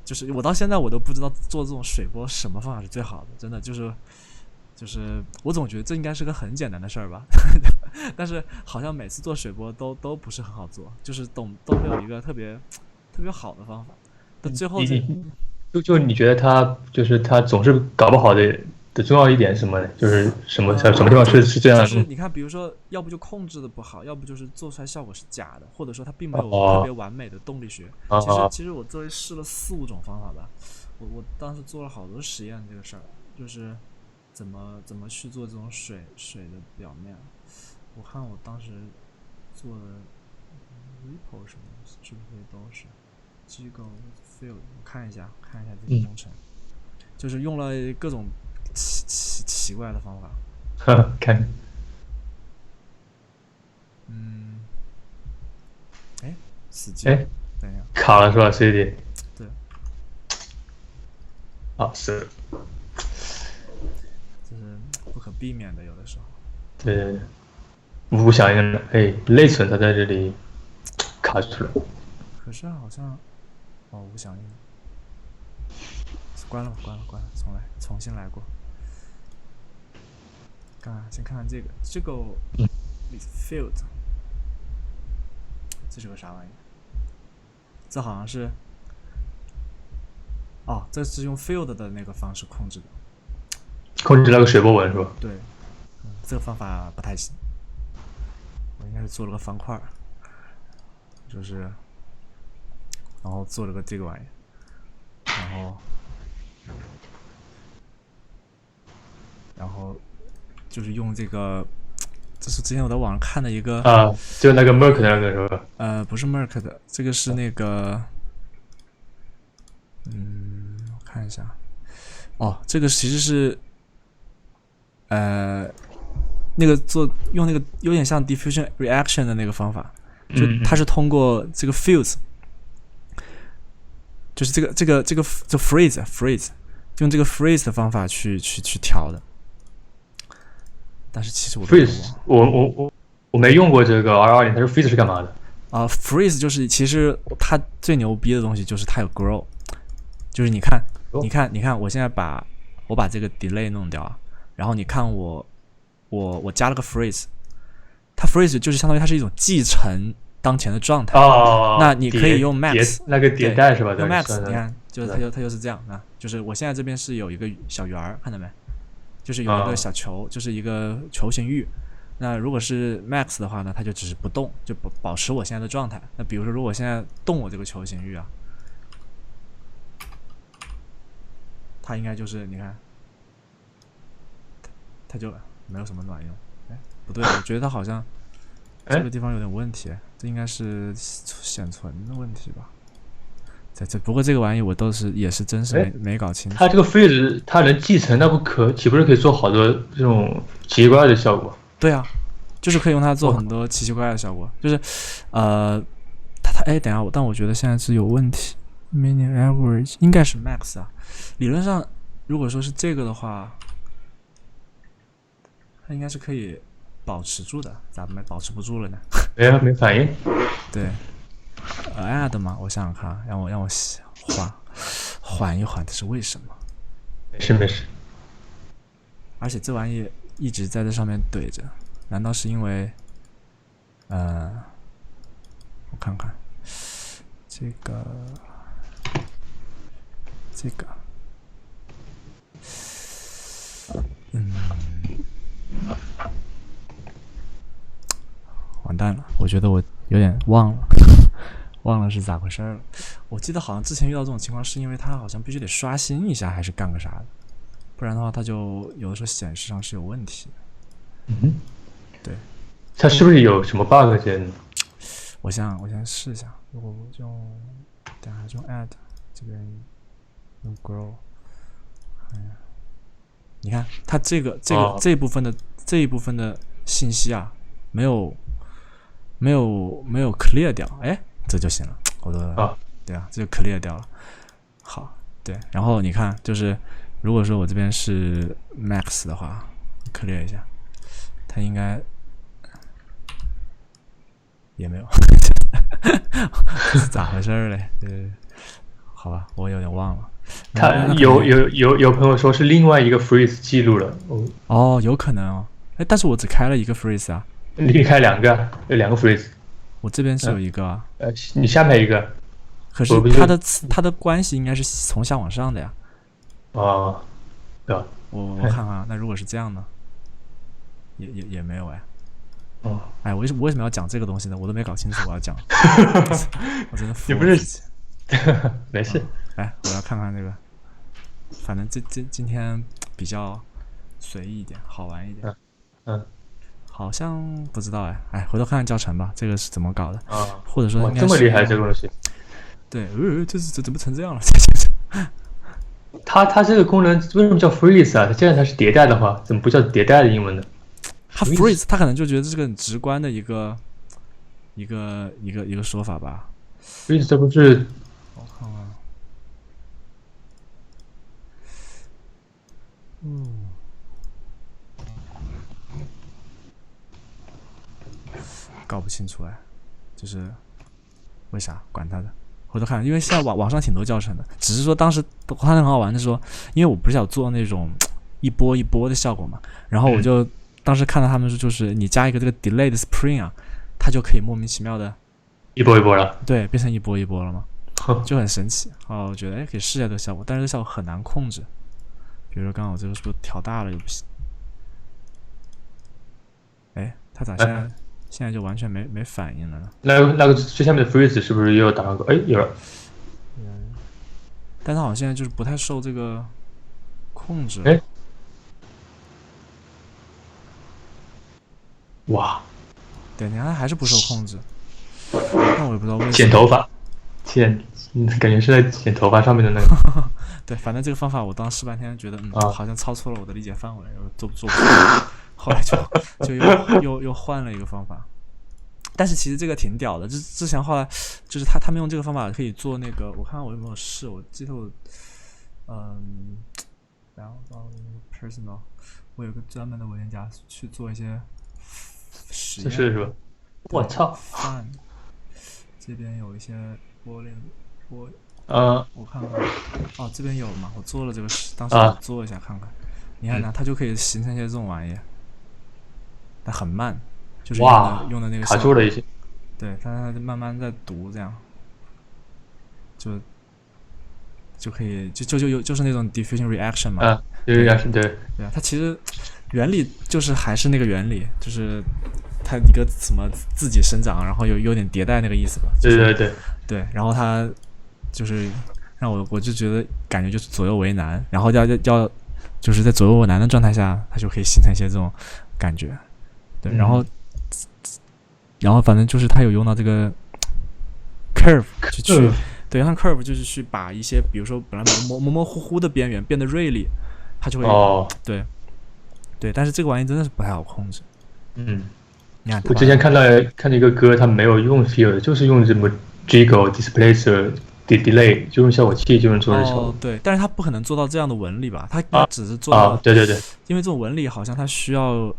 就是我到现在我都不知道做这种水波什么方法是最好的，真的就是我总觉得这应该是个很简单的事儿吧，但是好像每次做水波都不是很好做，就是都没有一个特别好的方法。但最后就你觉得他总是搞不好的重要一点是什么呢？就是什么地方是这样的？就是你看，比如说，要不就控制的不好，要不就是做出来效果是假的，或者说它并没有特别完美的动力学。其实我作为试了4、5种方法吧，我当时做了好多实验这个事儿，就是怎么去做这种水的表面。我看我当时做的 Ripple 什么东西，是不是都是机构 Field？ 我看一下这些工程，就是用了各种奇怪的方法。看，死机，等一下，卡了是吧 ？CD， 对，是，这是不可避免的，有的时候。对，无响应了，内存它在这里卡住了。可是好像，无响应，关了，重新来过。先看看这个with field， 这是个啥玩意？这好像是，这是用 field 的那个方式控制的，控制那个水波纹是吧？对，这个方法不太行，我应该是做了个方块，就是然后做了个这个玩意，然后就是用这个，这是之前我在网上看的一个就那个 Merck 的那个是吧？不是 Merck 的，这个是那个，我看一下，这个其实是那个用那个有点像 diffusion reaction 的那个方法，就它是通过这个 fuse， 就是这个freeze， 用这个 freeze 的方法去调的。但是其实我没用过这个 R20，它是 freeze 是干嘛的？freeze 就是其实它最牛逼的东西就是它有 grow， 就是你看，我现在把这个 delay 弄掉啊，然后你看我加了个 freeze， 它 freeze 就是相当于它是一种继承当前的状态。那你可以用 max 那个迭代是吧？用 max， 你看，就是它就是这样啊，就是我现在这边是有一个小圆儿，看到没？就是有一个小球，就是一个球形域。那如果是 max 的话呢，它就只是不动，就保持我现在的状态。那比如说，如果现在动我这个球形域啊，它应该就是你看，它就没有什么卵用。不对，我觉得它好像这个地方有点问题，这应该是显存的问题吧。不过这个玩意我也是真是没搞清楚。它这个 freeze 它能继承，那岂不是可以做好多这种奇奇怪怪的效果？对啊，就是可以用它做很多奇奇怪怪的效果。就是等一下，但我觉得现在是有问题。Mini average 应该是 max 啊，理论上如果说是这个的话，它应该是可以保持住的，咋没保持不住了呢？没反应。对。add 嘛，我想想看，让我缓一缓，这是为什么？没事。而且这玩意一直在这上面怼着，难道是因为我看看这个完蛋了，我觉得我有点忘了忘了是咋回事了。我记得好像之前遇到这种情况是因为它好像必须得刷新一下还是干个啥的，不然的话它就有的时候显示上是有问题的。对，它是不是有什么 bug 之类的？我先试一下，如果用等下用 add 这边用 grow， 你看它这一部分的信息啊，没有 clear 掉，哎，这就行了，我的对啊，这就 clear 掉了。好，对，然后你看，就是如果说我这边是 max 的话 ，clear 一下，它应该也没有，咋回事嘞？好吧，我有点忘了。他有朋友说是另外一个 freeze 记录了。哦，有可能哦。哎，但是我只开了一个 freeze 啊。你可以开两个，有2个 freeze。我这边是有一个啊。你下面一个。可是它的关系应该是从下往上的呀。哦，对吧？我看看啊，那如果是这样呢？也没有哎。哦。哎，我为什么要讲这个东西呢？我都没搞清楚我要讲。我真的服你不是？没事。哎，我要看看这个。反正今天比较随意一点，好玩一点。好像不知道哎，回头看看教程吧，这个是怎么搞的啊？或者说应该这么厉害这个东西？对，这怎么成这样了？它这个功能为什么叫 freeze 啊？既然它是迭代的话，怎么不叫迭代的英文呢？它 freeze， 它可能就觉得这是个很直观的一个说法吧。freeze 这不是？我看看。搞不清楚就是为啥？管他的，回头看，因为现在网上挺多教程的，只是说当时它很好玩的说，因为我不是想做那种一波一波的效果嘛，然后我就当时看到他们说，就是你加一个这个 delay 的 spring 啊，它就可以莫名其妙的一波一波了，对，变成一波一波了嘛，就很神奇。我觉得可以试一下这个效果，但是这个效果很难控制。比如说刚刚我这个是不是调大了又不行？它咋现在就完全没反应了呢？那个最下面的 freeze 是不是又打上个？有了。但它好像现在就是不太受这个控制。哇！对，你看它还是不受控制。那我也不知道为什么。剪头发，感觉是在剪头发上面的那个。对，反正这个方法我当试半天，觉得好像超出了我的理解范围，做不出来。后来就又换了一个方法，但是其实这个挺屌的。之前后来就是他们用这个方法可以做那个，我看看我有没有试，我记得我然后personal， 我有个专门的文件夹去做一些实验，是吧？我操！这边有一些我看看，这边有嘛？我做了这个当时我做一下看看，你看它就可以形成一些这种玩意。但很慢，就是用的那个卡住了一些。对，它慢慢在读，这样就可以就是那种 diffusion reaction 嘛。reaction 对啊，它其实原理就是还是那个原理，就是它一个什么自己生长，然后有点迭代那个意思吧。对，然后它就是让我就觉得感觉就是左右为难，然后要就是在左右为难的状态下，它就可以形成一些这种感觉。对，然后反正就是他有用到这个 curve 去对，用 curve 就是去把一些比如说本来模糊的边缘变得锐利，它就会对，但是这个玩意真的是不太好控制。你看，我之前看到一个歌，他没有用 field， 就是用什么 jiggle displacer delay， 就用效果器就能做这效果。对，但是他不可能做到这样的纹理吧？他只是做到对，因为这种纹理好像它需要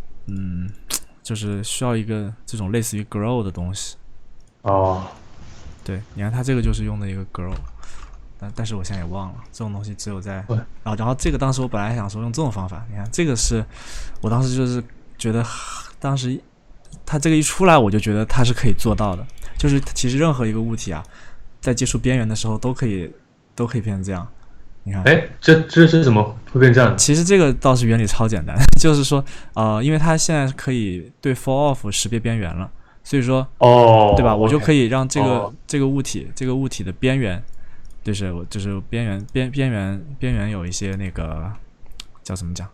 就是需要一个这种类似于 grow 的东西。对，你看它这个就是用的一个 grow， 但是我现在也忘了，这种东西只有在然后这个当时我本来想说用这种方法，你看这个是我当时就是觉得当时它这个一出来我就觉得它是可以做到的，就是其实任何一个物体啊，在接触边缘的时候都可以变成这样。你看，这是怎么会变这样的？其实这个倒是原理超简单，就是说，因为它现在可以对 fall off 识别边缘了，所以说，哦，对吧？我就 OK 可以让这个、哦这个物体的边缘，就是边缘有一些那个叫怎么讲，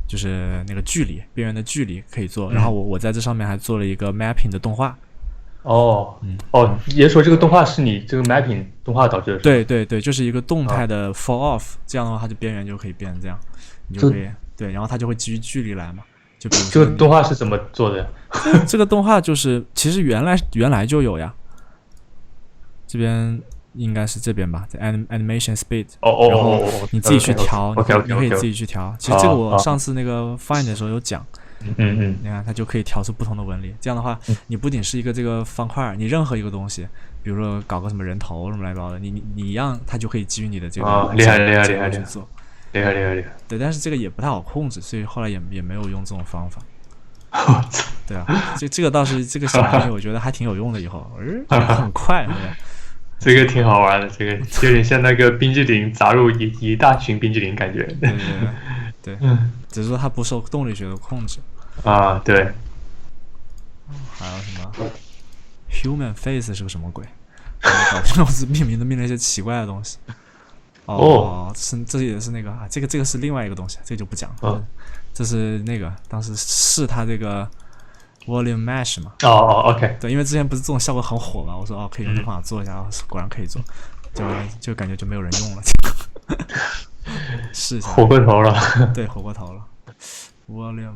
就是那个距离边缘的距离可以做。然后我在这上面还做了一个 mapping 的动画。哦也说这个动画是你这个 mapping 动画导致的，对对对，就是一个动态的 fall off，、这样的话它就边缘就可以变成这样，你就可以对，然后它就会基于距离来嘛。就比如说这个动画是怎么做的呀？这个动画就是其实原来就有呀，这边应该是这边吧，在 animation speed， 然后你自己去调，你可以自己去调。其实这个我上次那个 find 的时候有讲。你看它就可以调出不同的纹理，这样的话，你不仅是一个这个方块，你任何一个东西，比如说搞个什么人头什么来包的，你一样，它就可以基于你的这个厉害去做，厉害。对，但是这个也不太好控制，所以后来也没有用这种方法。对啊，这个倒是这个小玩意，我觉得还挺有用的，以后很快。这个挺好玩的，这个有点像那个冰激凌砸入一大群冰激凌感觉。对，只是说它不受动力学的控制。啊，对。还有什么 human face 是个什么鬼？搞不懂是命名了一些奇怪的东西。这也是那个啊，这个是另外一个东西，这个就不讲了。这是那个当时试它这个 volume mesh 嘛。OK。对，因为之前不是这种效果很火嘛，我说可以用这方法做一下，果然可以做，就感觉就没有人用了。试一下。火过头了。对，火过头了。volume，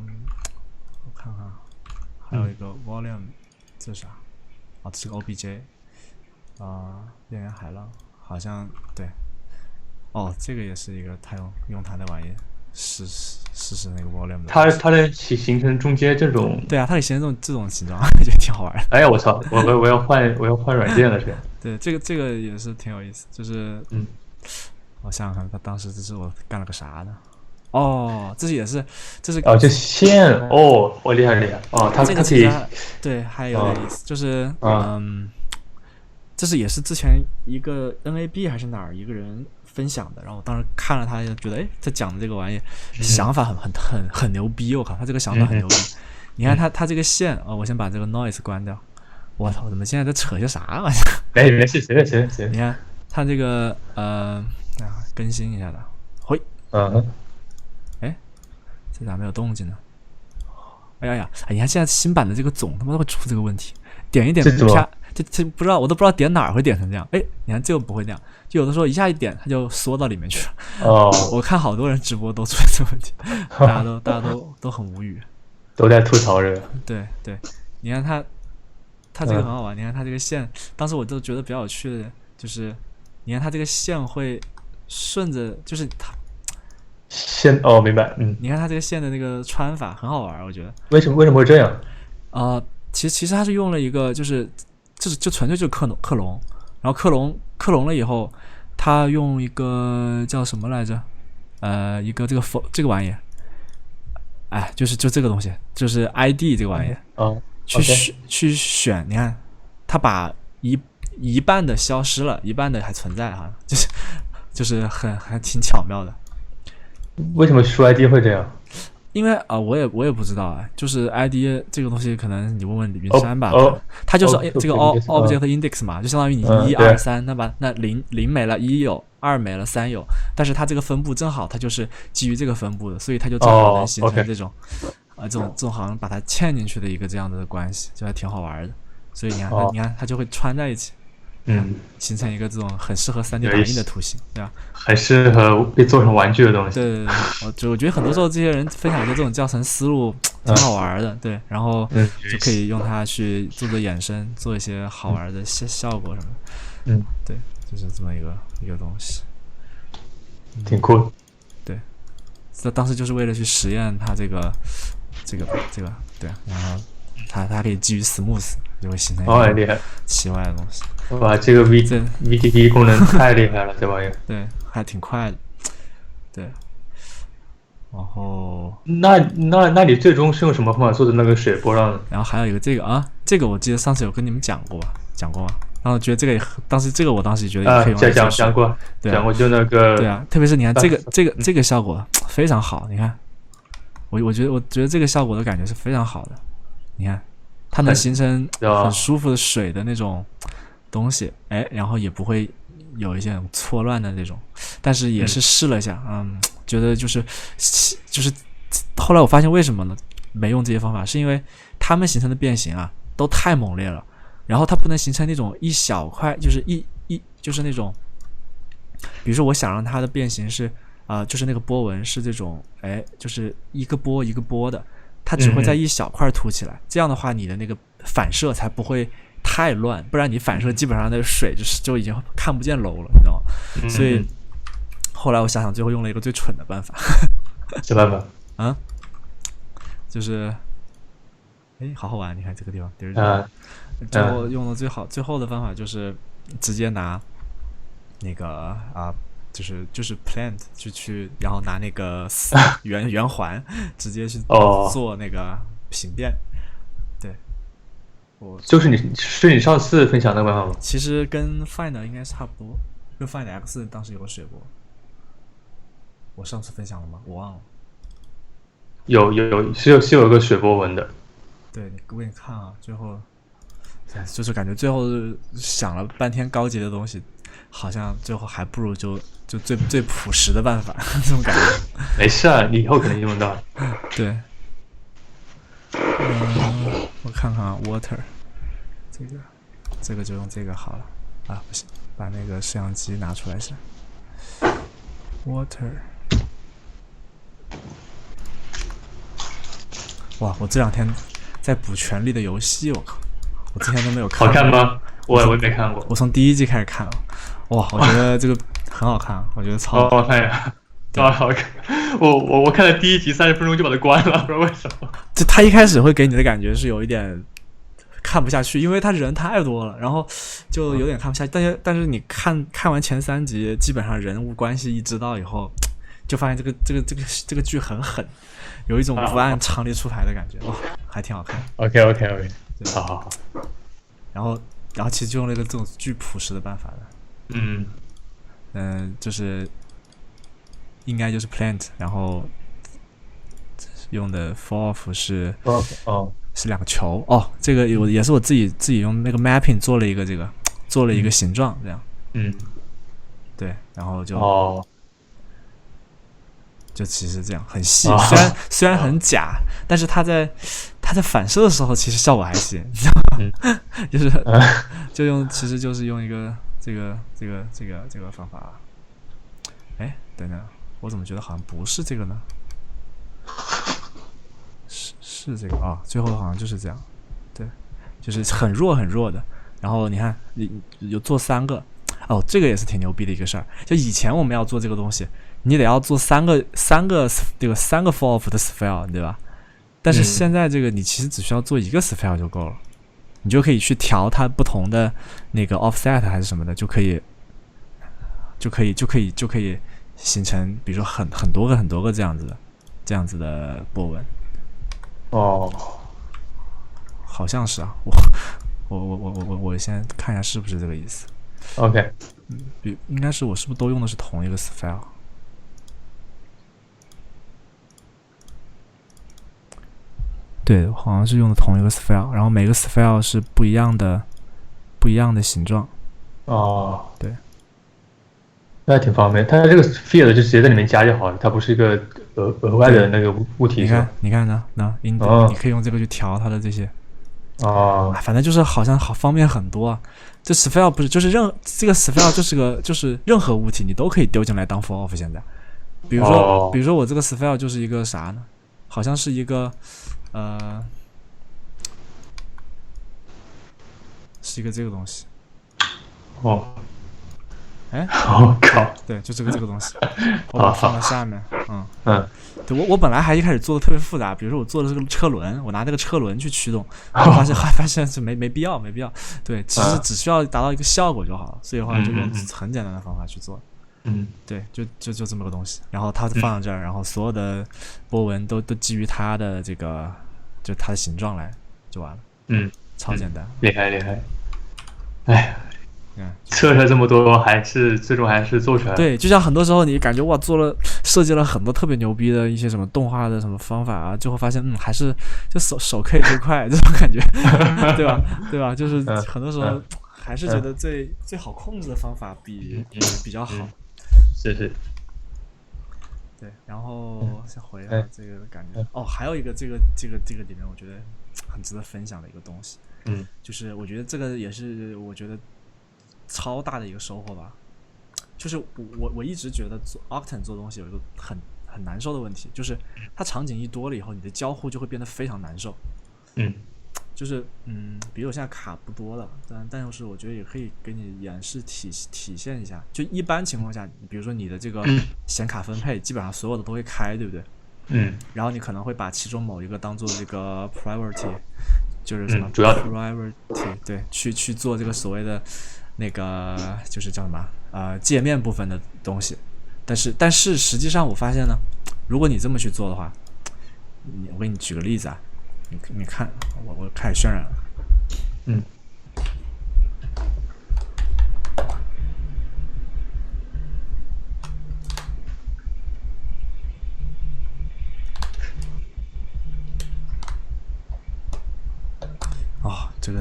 我看看，还有一个 volume， 这是啥？这是个 OBJ。边缘海浪，好像对。这个也是一个用它的玩意，试试那个 volume 的。它能形成中间这种。对啊，它可以形成这种形状，觉得挺好玩的。哎呀，我操！我要换软件了，是。对，这个也是挺有意思，就是我想想看，他当时这是我干了个啥呢？这是这线我厉害。它可以。对，还有点意思，就是这是也是之前一个 NAB 还是哪儿一个人分享的，然后我当时看了他，就觉得他讲的这个玩意想法很牛逼，我靠，他这个想法很牛逼。你看他这个线我先把这个 noise 关掉。我操，怎么现在在扯些啥啊？没事，随便。你看他这个更新一下的，这咋没有动静呢？哎呀，你看现在新版的这个总他妈都会出这个问题，点一点啪，这不知道，我都不知道点哪儿会点成这样。你看这个不会这样，就有的时候一下一点它就缩到里面去了。我看好多人直播都出这个问题，大家都很无语，都在吐槽这个。对，你看它这个很好玩。你看它这个线，当时我都觉得比较有趣的就是，你看它这个线会顺着，就是它线明白。你看它这个线的那个穿法很好玩，我觉得。为什么会这样？其实它是用了一个就纯粹就是克隆，然后克隆了以后，它用一个叫什么来着？一个这个玩意，就这个东西，就是 ID 这个玩意。去选，你看，它把一半的消失了，一半的还存在哈，就是还挺巧妙的。为什么输 ID 会这样？因为我也不知道就是 ID 这个东西，可能你问问李云山吧。它就是这个 object index 嘛，就相当于你1、2、3，那0没了，1有，2没了，3有，但是它这个分布正好它就是基于这个分布的，所以它就正好能形成这种这种好像把它嵌进去的一个这样的关系，就还挺好玩的。所以你看它就会穿在一起。形成一个这种很适合3D 打印的图形，对吧？很适合被做成玩具的东西。对，我觉得很多时候这些人分享的这种教程思路挺好玩的，对，然后就可以用它去做衍生，做一些好玩的效果什么的。对，就是这么一个东西，挺酷。对，这当时就是为了去实验它这个，对，然后它可以基于 smooth。就会形成一个奇怪的东西。哇，这个 VTP 功能太厉害了，这玩意儿。对，还挺快的。对。然后。那你最终是用什么方法做的那个水波浪呢？然后还有一个这个我记得上次有跟你们讲过吗？然后觉得这个也，我当时也觉得也可以用。讲过，讲过就那个。对啊，特别是你看这个效果非常好，你看，我觉得这个效果的感觉是非常好的，你看。它能形成哦很舒服的水的那种东西，哎，然后也不会有一些很错乱的那种。但是也是试了一下，觉得就是后来我发现为什么呢？没用这些方法，是因为它们形成的变形啊都太猛烈了，然后它不能形成那种一小块，就是就是那种，比如说我想让它的变形是就是那个波纹是这种，哎，就是一个波一个波的，它只会在一小块凸起来，这样的话你的那个反射才不会太乱，不然你反射基本上那个水就已经看不见楼了，你知道吗？所以后来我想想，最后用了一个最蠢的办法。什么办法？就是哎，好好玩！你看这个地方，最后用的最后的方法就是直接拿那个就是 plant 去，然后拿那个圆环直接去做那个形变。对，就是你上次分享那个办法吗？其实跟 Find 应该差不多，跟 Find X 当时有个水波，我上次分享了吗？我忘了。是有一个水波纹的。对，我给你看啊，最后就是感觉最后想了半天高级的东西，好像最后还不如就最朴实的办法，这种感觉。没事啊，你以后可能用到。对，我看看啊 ，water， 这个就用这个好了啊，不行，把那个摄像机拿出来一下 ，water。哇，我这两天在补《权力的游戏》，我靠，我之前都没有看过。好看吗？我也没看过。我从第1季开始看了，哇，我觉得这个很好看，我觉得超好看呀！好看。我看了第1集30分钟就把它关了，不知道为什么。就他一开始会给你的感觉是有一点看不下去，因为他人太多了，然后就有点看不下去。但是你看完前3集，基本上人物关系一知道以后，就发现这个剧很狠。有一种不按常理出牌的感觉，哇，还挺好看。OK， 好。然后其实就用了一个这种巨朴实的办法的，就是应该就是 plant， 然后用的 fall off 是2个球哦，这个也是我自己用那个 mapping 做了一个形状这样，对，然后就其实这样很细，虽然很假，但是它在反射的时候，其实效果还行，你知道吗？其实就是用一个这个方法。哎，等等，我怎么觉得好像不是这个呢？是这个啊，最后好像就是这样，对，就是很弱的。然后你看，有做3个，哦，这个也是挺牛逼的一个事儿。就以前我们要做这个东西，你得要做三个 fall off 的 sphere， 对吧？但是现在这个你其实只需要做1个 sphere 就够了，你就可以去调它不同的那个 offset 还是什么的，就可以形成，比如说很多个这样子的波纹。好像是啊，我先看一下是不是这个意思。OK， 应该是我是不是都用的是同一个 sphere？ 对，好像是用的同一个 sphere， 然后每个 sphere 是不一样的形状。对，那还挺方便。它这个 sphere 就直接在里面加就好了，它不是一个额外的那个物体。你看呢？你可以用这个去调它的这些。反正就是好像好方便很多啊。这 sphere 不是就是这个 sphere 就是任何物体你都可以丢进来当 fall off。现在，比如说我这个 sphere 就是一个啥呢？好像是一个是一个这个东西。靠！对，就这个东西，我把它放在下面。对，我本来还一开始做的特别复杂，比如说我做的这个车轮，我拿这个车轮去驱动，发现是没必要。对，其实只需要达到一个效果就好了，所以的话就用很简单的方法去做。对，就这么个东西，然后它放在这儿，然后所有的波纹都基于它的这个就它的形状来就完了。超简单。厉害。哎，测了这么多，最终还是做出来了。对，就像很多时候你感觉哇，设计了很多特别牛逼的一些什么动画的什么方法啊，最后发现还是就手可以最快这种感觉，对吧？对吧？就是很多时候还是觉得最好控制的方法比较好。是。对，然后先回到这个感觉。还有一个这个里面我觉得很值得分享的一个东西，就是我觉得这个也是我觉得超大的一个收获吧。就是我一直觉得做 Octane 做东西有一个很难受的问题，就是它场景一多了以后，你的交互就会变得非常难受。就是比如我现在卡不多了，但是我觉得也可以给你演示体现一下。就一般情况下，比如说你的这个显卡分配，基本上所有的都会开，对不对？然后你可能会把其中某一个当做这个 priority， 就是什么主要的 priority， 对，去做这个所谓的那个就是叫什么界面部分的东西。但是实际上我发现呢，如果你这么去做的话，我给你举个例子啊。你看，我开始渲染了。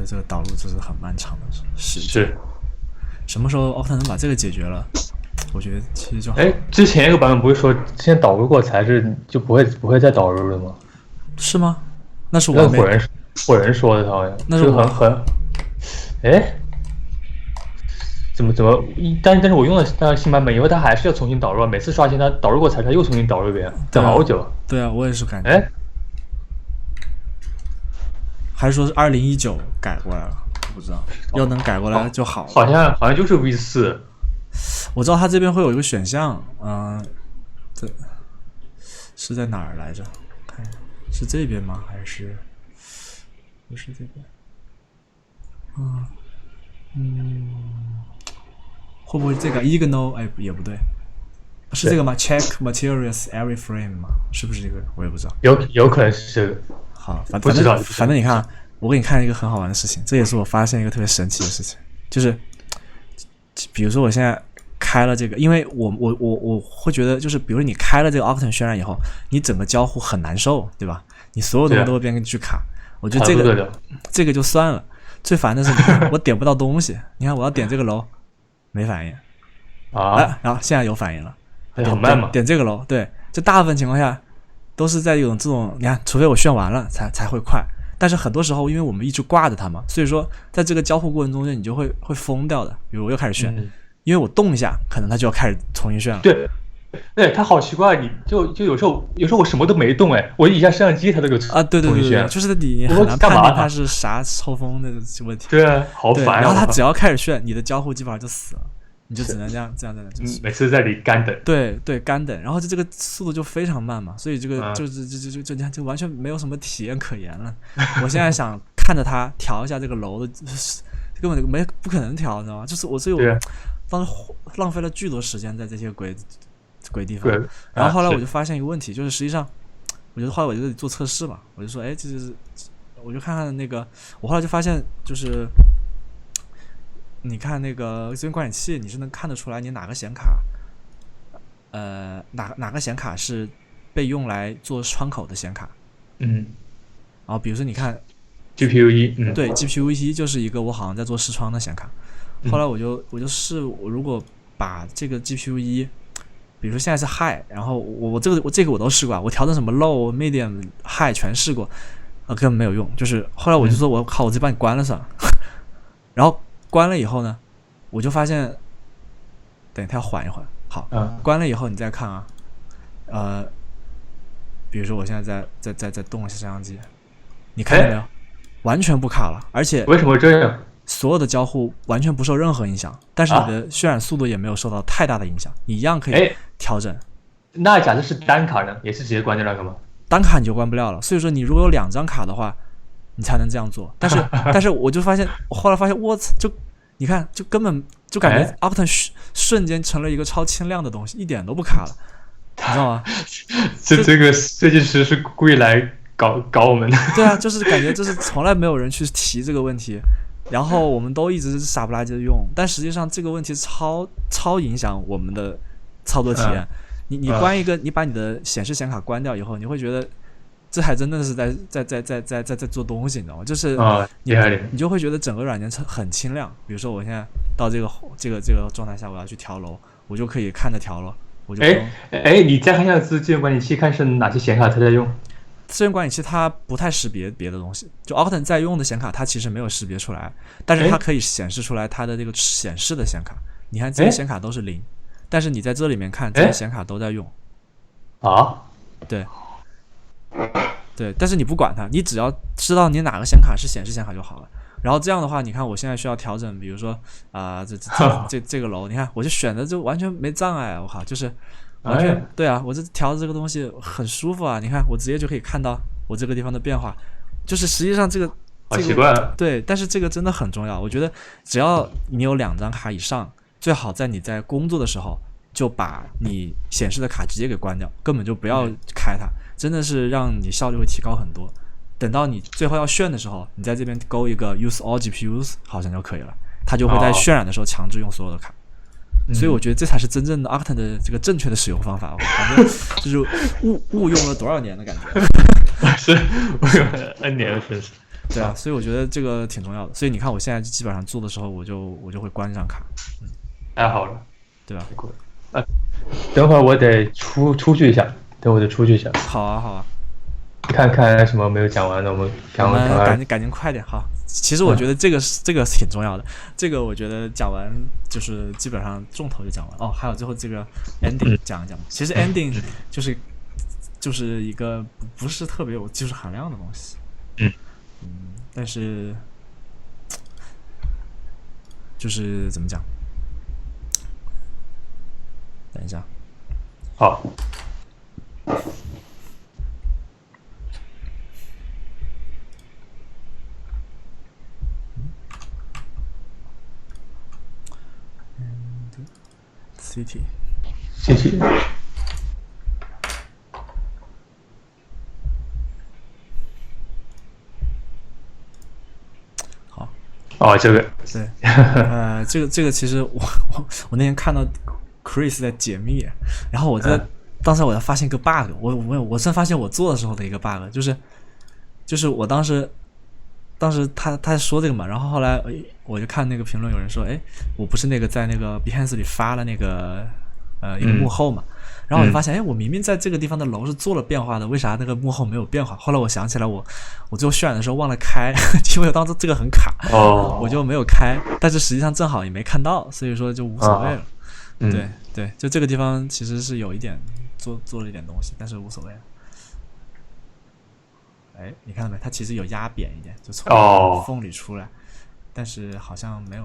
这个导入这是很漫长的事情。是。什么时候 Octane 能把这个解决了？我觉得其实就好。之前一个版本不是说先导入过才是就不会再导入了吗？是吗？那是我火人说的，好像那是怎么？但是我用了新版本以后，它还是要重新导入，每次刷新它导入过材料又重新导入一遍，等好久。对啊，我也是感觉。还是说是2019改过来了？不知道，要能改过来就好了。好像就是 V4。我知道它这边会有一个选项，这是在哪儿来着？看一下，是这边吗？还是？不是这边，会不会这个 ignore？ 也不对，是这个吗 ？Check materials every frame 吗？是不是这个？我也不知道。有可能是这个。好，反正你看，我给你看一个很好玩的事情，这也是我发现一个特别神奇的事情，就是比如说我现在开了这个，因为我会觉得，就是比如说你开了这个 Octane 渲染以后，你整个交互很难受，对吧？你所有东西都会变成巨卡。我觉得这个就算了，最烦的是我点不到东西。你看我要点这个楼，没反应然后现在有反应了，很慢嘛。点这个楼，对，就大部分情况下都是在这种，你看，除非我炫完了才会快。但是很多时候，因为我们一直挂着它嘛，所以说在这个交互过程中间，你就会疯掉的。比如我又开始炫，因为我动一下，可能它就要开始重新炫了。对，它好奇怪，你就有时候我什么都没动，我一下摄像机它都有对，就是你很难判定它是啥抽风的问题。对啊，好烦。然后它只要开始炫，你的交互基本上就死了，你就只能这样，每次在里干等。对，干等，然后这个速度就非常慢嘛，所以这个就完全没有什么体验可言了。我现在想看着它调一下这个楼的，根本不可能调，你知道吗？就是所以我当时浪费了巨多时间在这些鬼地方。然后后来我就发现一个问题，就是实际上，后来我就得做测试嘛，我就说，我就看看那个，我后来就发现，就是你看那个资源管理器，你是能看得出来你哪个显卡，哪个显卡是被用来做窗口的显卡。然后比如说你看 GPU 1，对 GPU 1就是一个我好像在做视窗的显卡。后来我就试，我如果把这个 GPU 1，比如说现在是 high， 然后我这个我都试过，我调整什么 low、medium、high 全试过，根本没有用。就是后来我就说我直接把你关了算了。然后关了以后呢，我就发现，等它要缓一缓。好，关了以后你再看比如说我现在在动一下摄像机，你看见没有？完全不卡了，而且为什么这样？所有的交互完全不受任何影响，但是你的渲染速度也没有受到太大的影响，你一样可以调整。那假设是单卡呢，也是直接关掉那个吗？单卡你就关不了了，所以说你如果有2张卡的话，你才能这样做。但是我就发现，我后来发现，就你看，就根本就感觉 Octane 瞬间成了一个超轻量的东西，一点都不卡了，你知道吗？这个设计师是故意来搞我们的。对啊，就是感觉就是从来没有人去提这个问题。然后我们都一直傻不拉几的用，但实际上这个问题超影响我们的操作体验。你关一个，你把你的显示显卡关掉以后，你会觉得这还真的是在做东西，你知道吗？就是你就会觉得整个软件很清亮。比如说我现在到这个状态下，我要去调楼，我就可以看着调了。我就你再看一下资源管理器，看是哪些显卡它在用。资源管理器它不太识别别的东西，就 Octane 在用的显卡它其实没有识别出来，但是它可以显示出来它的这个显示的显卡。你看这些显卡都是0，但是你在这里面看这些显卡都在用。对，但是你不管它，你只要知道你哪个显卡是显示显卡就好了。然后这样的话，你看我现在需要调整，比如说这个楼，你看我就选的就完全没障碍，我靠，就是完全对啊，我这调的这个东西很舒服啊，你看我直接就可以看到我这个地方的变化，就是实际上这个好奇怪对，但是这个真的很重要，我觉得只要你有2张卡以上，最好在你在工作的时候就把你显示的卡直接给关掉，根本就不要开它，真的是让你效率会提高很多。等到你最后要炫的时候，你在这边勾一个 use all GPUs 好像就可以了，它就会在渲染的时候强制用所有的卡。所以我觉得这才是真正的 Octane 的这个正确的使用方法，反正就是误用了多少年的感觉。是误用了 N 年了，真是。对啊，所以我觉得这个挺重要的。所以你看我现在基本上做的时候，我就会关这张卡。太好了，对吧？等会儿我得出去一下，好啊。看看什么没有讲完的，我们赶紧快点好。其实我觉得这个挺重要的，这个我觉得讲完就是基本上重头就讲完。还有最后这个 ending 讲一讲。其实 ending 就是一个不是特别有技术含量的东西。但是就是怎么讲？等一下。好。City 好。这个对，这个其实我那天看到 Chris 在解密，然后当时我才发现一个 bug， 我真发现我做的时候的一个 bug， 就是我当时他说这个嘛，然后后来我就看那个评论，有人说，我不是那个在那个 Behance 里发了那个一个幕后嘛，然后我就发现，我明明在这个地方的楼是做了变化的，为啥那个幕后没有变化？后来我想起来，我最后渲染的时候忘了开，因为当时这个很卡，我就没有开，但是实际上正好也没看到，所以说就无所谓了。对，就这个地方其实是有一点做了一点东西，但是无所谓了。你看到没？它其实有压扁一点，就从缝里出来，但是好像没有，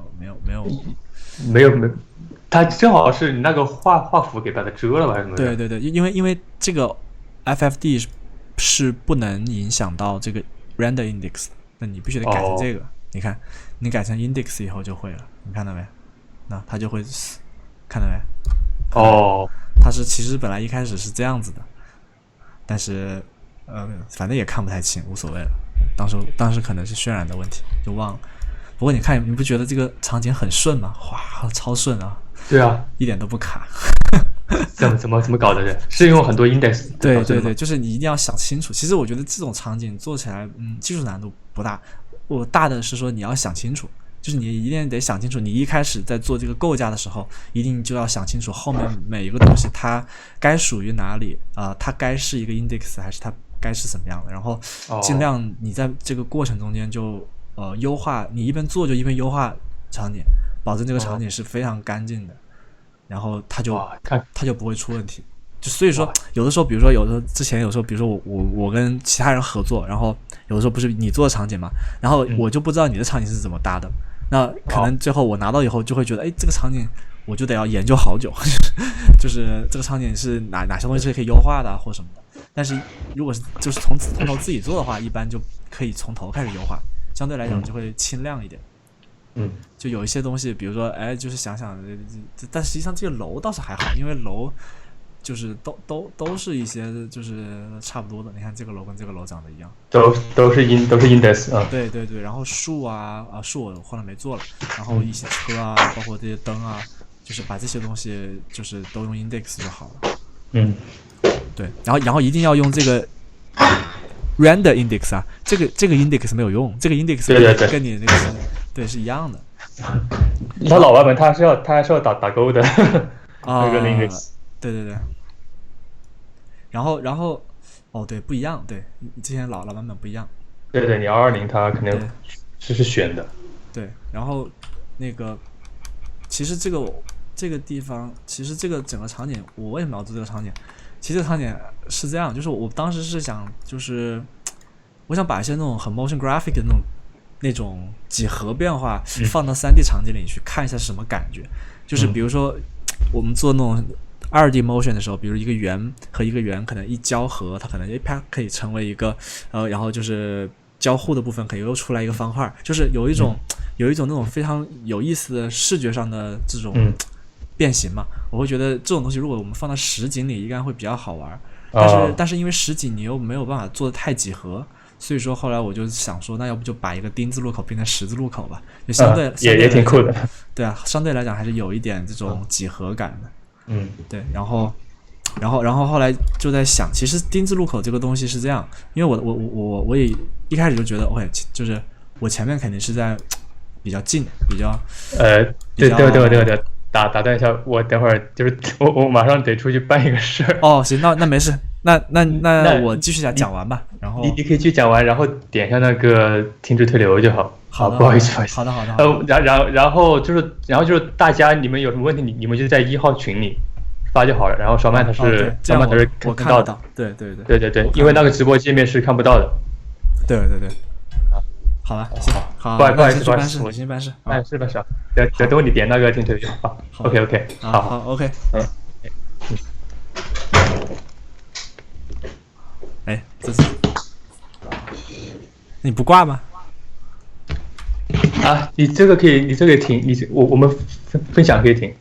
它正好是你那个画幅给把它遮了吧？还是什么？对，因为这个 FFD 是不能影响到这个 render index， 那你必须得改成这个。你看，你改成 index 以后就会了，你看到没？那它就会，看到没？它是其实本来一开始是这样子的，但是。反正也看不太清，无所谓了。当时可能是渲染的问题，就忘了。不过你看，你不觉得这个场景很顺吗？哇，超顺啊！对啊，一点都不卡。怎么搞的？是用很多 index？ 对，就是你一定要想清楚。其实我觉得这种场景做起来，技术难度不大。我大的是说你要想清楚，就是你一定得想清楚，你一开始在做这个构架的时候，一定就要想清楚后面每一个东西它该属于哪里它该是一个 index 还是它该是什么样的，然后尽量你在这个过程中间就优化，你一边做就一边优化场景，保证这个场景是非常干净的，然后它就不会出问题。就所以说，有的时候，比如说之前有时候，比如说我跟其他人合作，然后有的时候不是你做的场景嘛，然后我就不知道你的场景是怎么搭的，那可能最后我拿到以后就会觉得，这个场景我就得要研究好久，就是这个场景是哪些东西是可以优化的或什么的。但是如果是就是从头自己做的话，一般就可以从头开始优化，相对来讲就会轻量一点。就有一些东西，比如说就是想想，但实际上这个楼倒是还好，因为楼就是都是一些就是差不多的。你看这个楼跟这个楼长得一样，都是 index 啊。对对对。然后树树我后来没做了，然后一些车啊，包括这些灯啊，就是把这些东西就是都用 index 就好了。嗯，对，然后一定要用这个 render index 啊，这个 index 没有用，这个 index 对跟你那个是一样的。它老版本它还是要打勾的啊， render index。对对对。然后哦对，不一样，对，之前老版本不一样。对对，你220它肯定是选的。对，然后那个其实这个地方，其实这个整个场景，我为什么要做这个场景？其实这个场景是这样，就是我当时是想，就是我想把一些那种很 motion graphic 的那种几何变化放到3D 场景里去看一下是什么感觉。就是比如说我们做那种2D motion 的时候，比如一个圆和一个圆可能一交合，它可能它可以成为一个然后就是交互的部分可以又出来一个方块，就是有一种那种非常有意思的视觉上的这种变形嘛。我会觉得这种东西如果我们放到实景里应该会比较好玩，但是因为实景你又没有办法做的太几何，所以说后来我就想说，那要不就把一个丁字路口变成十字路口吧，就相对也挺酷的。对啊，相对来讲还是有一点这种几何感的。对，然后后来就在想，其实丁字路口这个东西是这样，因为我也一开始就觉得 OK， 就是我前面肯定是在比较近，比较对，打断一下，我等会儿就是我马上得出去办一个事儿。哦，行，那没事，那我继续讲完吧。然后你可以去讲完，然后点下那个停止推流就好。好的，不好意思。好的。然后就是大家你们有什么问题，你们就在1号群里发就好了。然后小曼他是我看到的。对，因为那个直播界面是看不到的。对。好了，好，不好意思，我先办事。是办事。等你点那个停止推流。好 ，OK， 好 ，OK。哎，这是你不挂吗？啊，你这个可以停，我们分享可以停。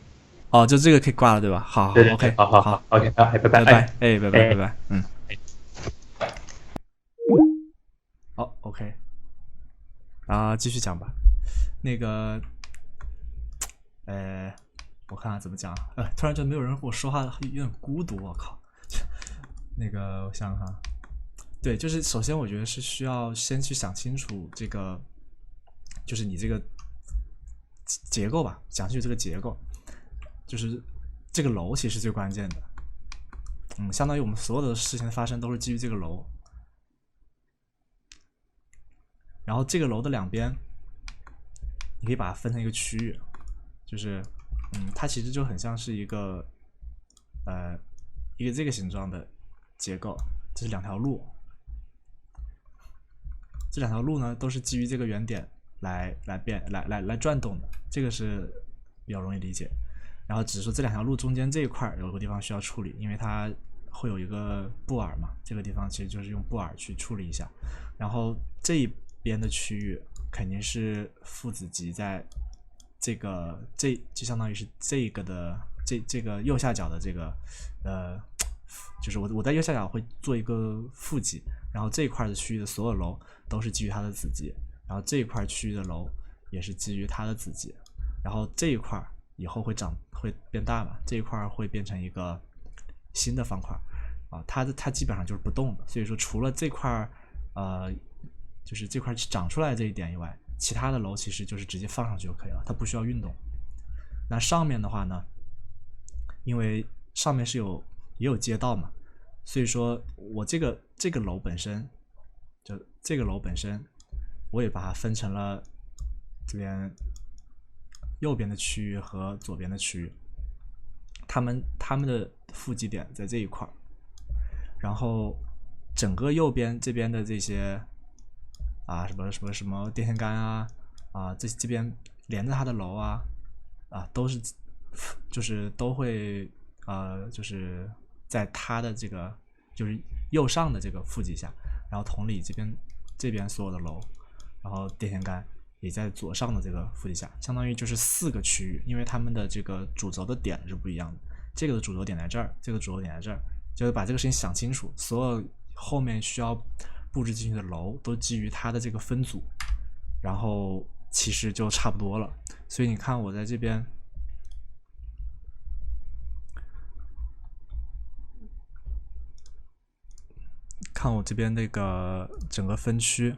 哦，就这个可以挂了对吧？好 ，OK， 好 ，OK， 拜拜，拜拜，好 ，OK， 继续讲吧。那个，我看看怎么讲。突然就没有人和我说话，有点孤独，我靠。那个，我想想看。对，就是首先我觉得是需要先去想清楚这个，就是你这个结构吧，想清楚这个结构，就是这个楼其实最关键的。相当于我们所有的事情的发生都是基于这个楼。然后这个楼的两边，你可以把它分成一个区域，就是它其实就很像是一个这个形状的结构，这是两条路。这两条路呢，都是基于这个原点来转动的，这个是比较容易理解。然后只是说这两条路中间这一块有个地方需要处理，因为它会有一个布尔嘛，这个地方其实就是用布尔去处理一下。然后这一边的区域肯定是父子集在这个就相当于是这个的这个右下角的这个就是我在右下角会做一个父集，然后这一块的区域的所有楼都是基于它的子集，然后这一块区域的楼也是基于它的子集，然后这一块以后会变大嘛，这一块会变成一个新的方块它基本上就是不动的，所以说除了这块就是这块长出来这一点以外，其他的楼其实就是直接放上去就可以了，它不需要运动。那上面的话呢，因为上面也有街道嘛，所以说我这个楼本身，就这个楼本身，我也把它分成了这边右边的区域和左边的区域，他们的负极点在这一块，然后整个右边这边的这些什么电线杆这边连着它的楼都是就是都会就是在它的这个就是右上的这个负极下，然后同理这边所有的楼，然后电线杆也在左上的这个负极下，相当于就是4个区域，因为它们的这个主轴的点是不一样的，这个的主轴点在这儿，这个主轴点在这儿，就是把这个事情想清楚，所有后面需要布置进去的楼都基于它的这个分组，然后其实就差不多了。所以你看我在这边。看我这边那个整个分区，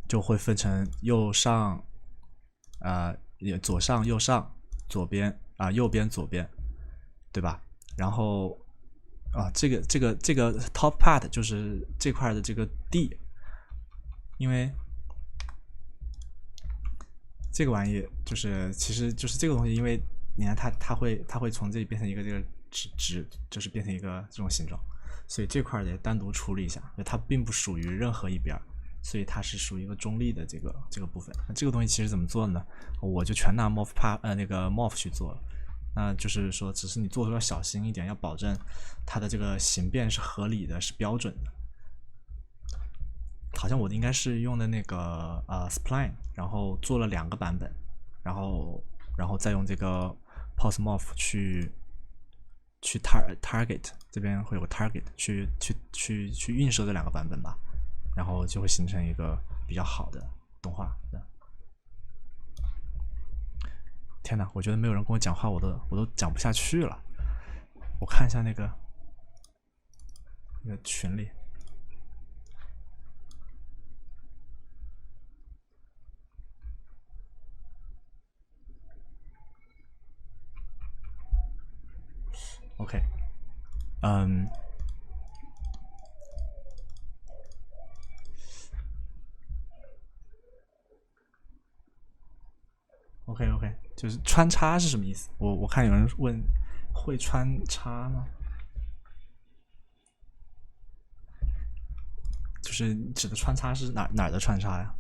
就会分成右上，左上、右上、左边右边、左边，对吧？然后这个 top part 就是这块的这个 D， 因为这个玩意就是其实就是这个东西，因为你看它会从这里变成一个这个直，就是变成一个这种形状。所以这块得单独处理一下，它并不属于任何一边，所以它是属于一个中立的这个部分。那这个东西其实怎么做呢？我就全拿 morph 去做了。那就是说，只是你做的要小心一点，要保证它的这个形变是合理的，是标准的。好像我应该是用的那个spline， 然后做了2个版本，然后再用这个 pulse morph 去 target， 这边会有个 target 去映射这2个版本吧，然后就会形成一个比较好的动画。天哪，我觉得没有人跟我讲话，我都讲不下去了。我看一下那个群里。OK， OK， 就是穿插是什么意思？我看有人问会穿插吗？就是指的穿插是哪儿的穿插呀？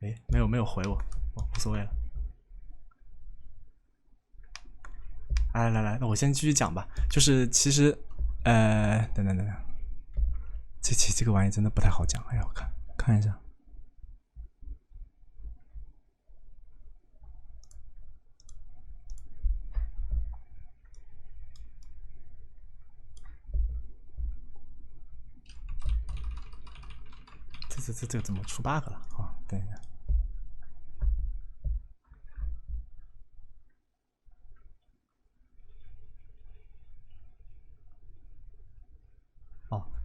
哎，没有回我，无所谓了。来，那我先继续讲吧。就是其实，等，这个玩意真的不太好讲。哎呀，我看一下。这怎么出 bug 了啊？等一下。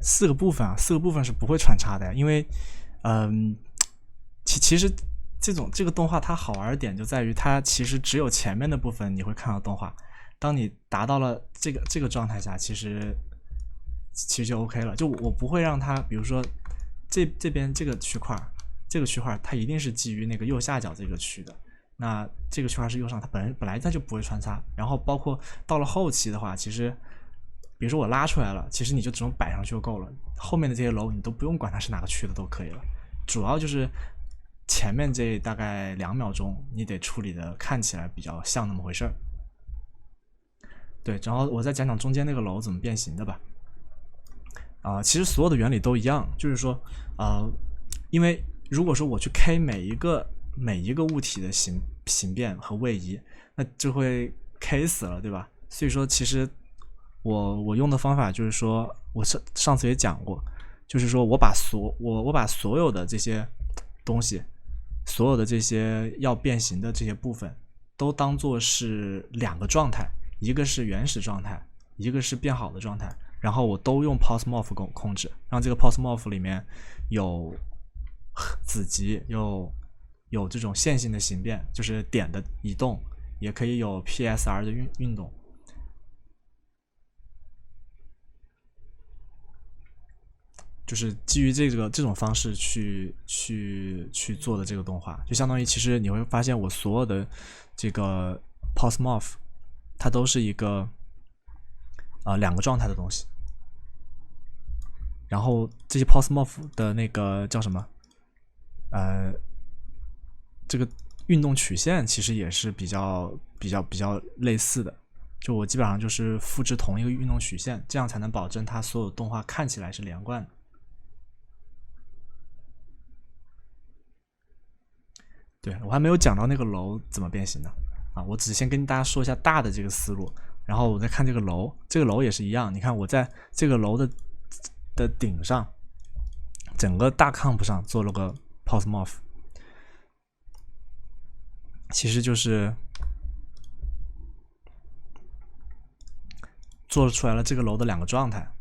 4个部分啊，4个部分是不会穿插的，因为，其实这个动画它好玩的点就在于它其实只有前面的部分你会看到动画，当你达到了这个状态下，其实就 OK 了。就我不会让它，比如说这边这个区块它一定是基于那个右下角这个区的。那这个区块是右上，它本来它就不会穿插。然后包括到了后期的话，其实比如说我拉出来了，其实你就只用摆上去就够了，后面的这些楼你都不用管它是哪个区的都可以了。主要就是前面这大概2秒钟，你得处理的看起来比较像那么回事儿。对，然后我再讲讲中间那个楼怎么变形的吧。其实所有的原理都一样，就是说，因为如果说我去 K 每一个物体的形变和位移，那就会 K 死了，对吧？所以说，其实我用的方法就是说，我上次也讲过，就是说我把所有的这些东西，所有的这些要变形的这些部分，都当做是2个状态，一个是原始状态，一个是变好的状态，然后我都用 pulse morph 控制，让这个 pulse morph 里面有子集，有这种线性的形变，就是点的移动，也可以有 PSR 的运动。就是基于这种方式去做的这个动画，就相当于其实你会发现我所有的这个 pulse morph 它都是一个2个状态的东西，然后这些 pulse morph 的那个叫什么这个运动曲线其实也是比较类似的，就我基本上就是复制同一个运动曲线，这样才能保证它所有动画看起来是连贯的。对，我还没有讲到那个楼怎么变形的啊，我只是先跟大家说一下大的这个思路，然后我再看这个楼，这个楼也是一样，你看我在这个楼的顶上，整个大 comp 上做了个 pulse morph， 其实就是做出来了这个楼的2个状态，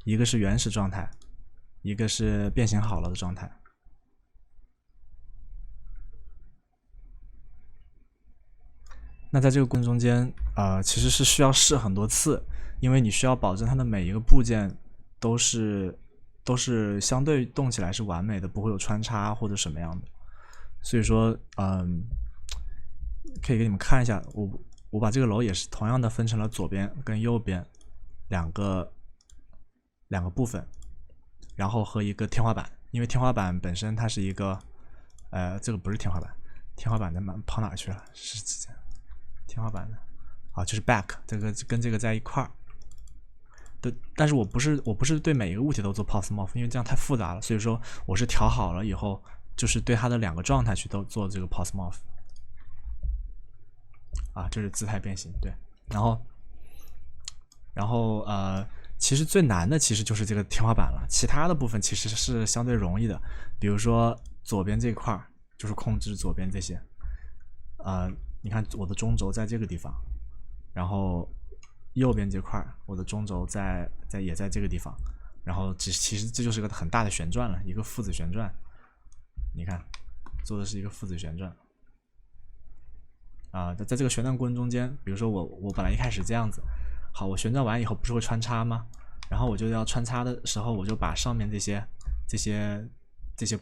一个是原始状态，一个是变形好了的状态。那在这个过程中间，其实是需要试很多次，因为你需要保证它的每一个部件都是相对动起来是完美的，不会有穿插或者什么样的。所以说，可以给你们看一下，我把这个楼也是同样的分成了左边跟右边两个部分，然后和一个天花板，因为天花板本身它是一个，这个不是天花板，天花板的跑哪去了？是天花板的，啊，就是 back 这个跟这个在一块儿。对，但是我不是对每一个物体都做 pulse morph， 因为这样太复杂了，所以说我是调好了以后，就是对它的2个状态去都做这个 pulse morph。啊，这是姿态变形，对，然后其实最难的其实就是这个天花板了，其他的部分其实是相对容易的，比如说左边这块就是控制左边这些，你看我的中轴在这个地方，然后右边这块我的中轴也在这个地方，然后其实这就是个很大的旋转了，一个父子旋转，你看做的是一个父子旋转。在这个旋转过程中间，比如说我本来一开始这样子，好，我旋转完以后不是会穿插吗？然后我就要穿插的时候，我就把上面这些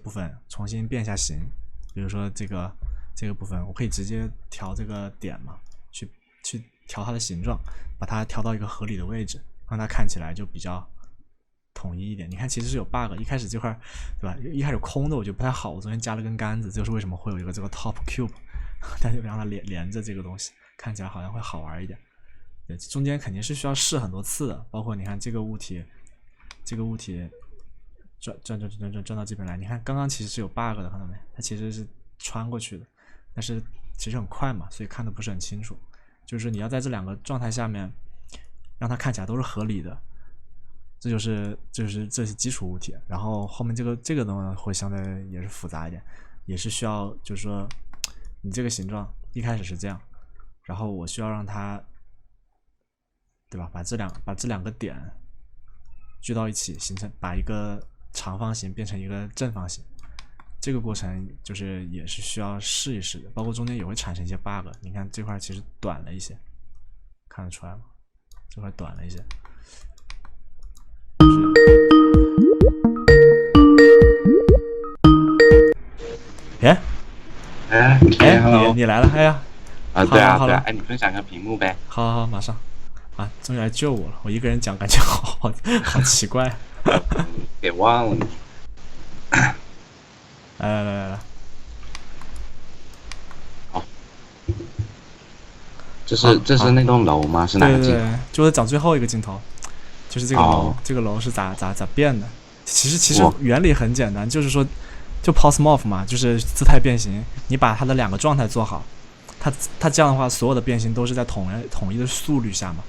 部分重新变一下形，比如说这个部分，我可以直接调这个点嘛，去调它的形状，把它调到一个合理的位置，让它看起来就比较统一一点。你看，其实是有 bug， 一开始这块，对吧？一开始空的我觉得不太好，我昨天加了根杆子，这就是为什么会有一个这个 top cube。但就让它连着这个东西，看起来好像会好玩一点。对，中间肯定是需要试很多次的，包括你看这个物体转到这边来，你看刚刚其实是有 bug 的，看到没？它其实是穿过去的，但是其实很快嘛，所以看的不是很清楚。就是你要在这2个状态下面，让它看起来都是合理的，这是基础物体。然后后面这个呢会相对也是复杂一点，也是需要就是说。你这个形状一开始是这样，然后我需要让它，对吧？把这两个点聚到一起，形成把一个长方形变成一个正方形。这个过程就是也是需要试一试的，包括中间也会产生一些 bug。你看这块其实短了一些，看得出来吗？这块短了一些。你来了，哎呀，对啊，哎，你分享个屏幕呗。好，马上，终于来救我了，我一个人讲感觉好奇怪，给忘了你。来，好，这是那栋楼吗？是哪个镜头？对，就是讲最后一个镜头，就是这个楼，这个楼是咋变的？其实原理很简单，就是说。就 pulse morph 嘛，就是姿态变形，你把它的2个状态做好，它这样的话，所有的变形都是在统一的速率下嘛。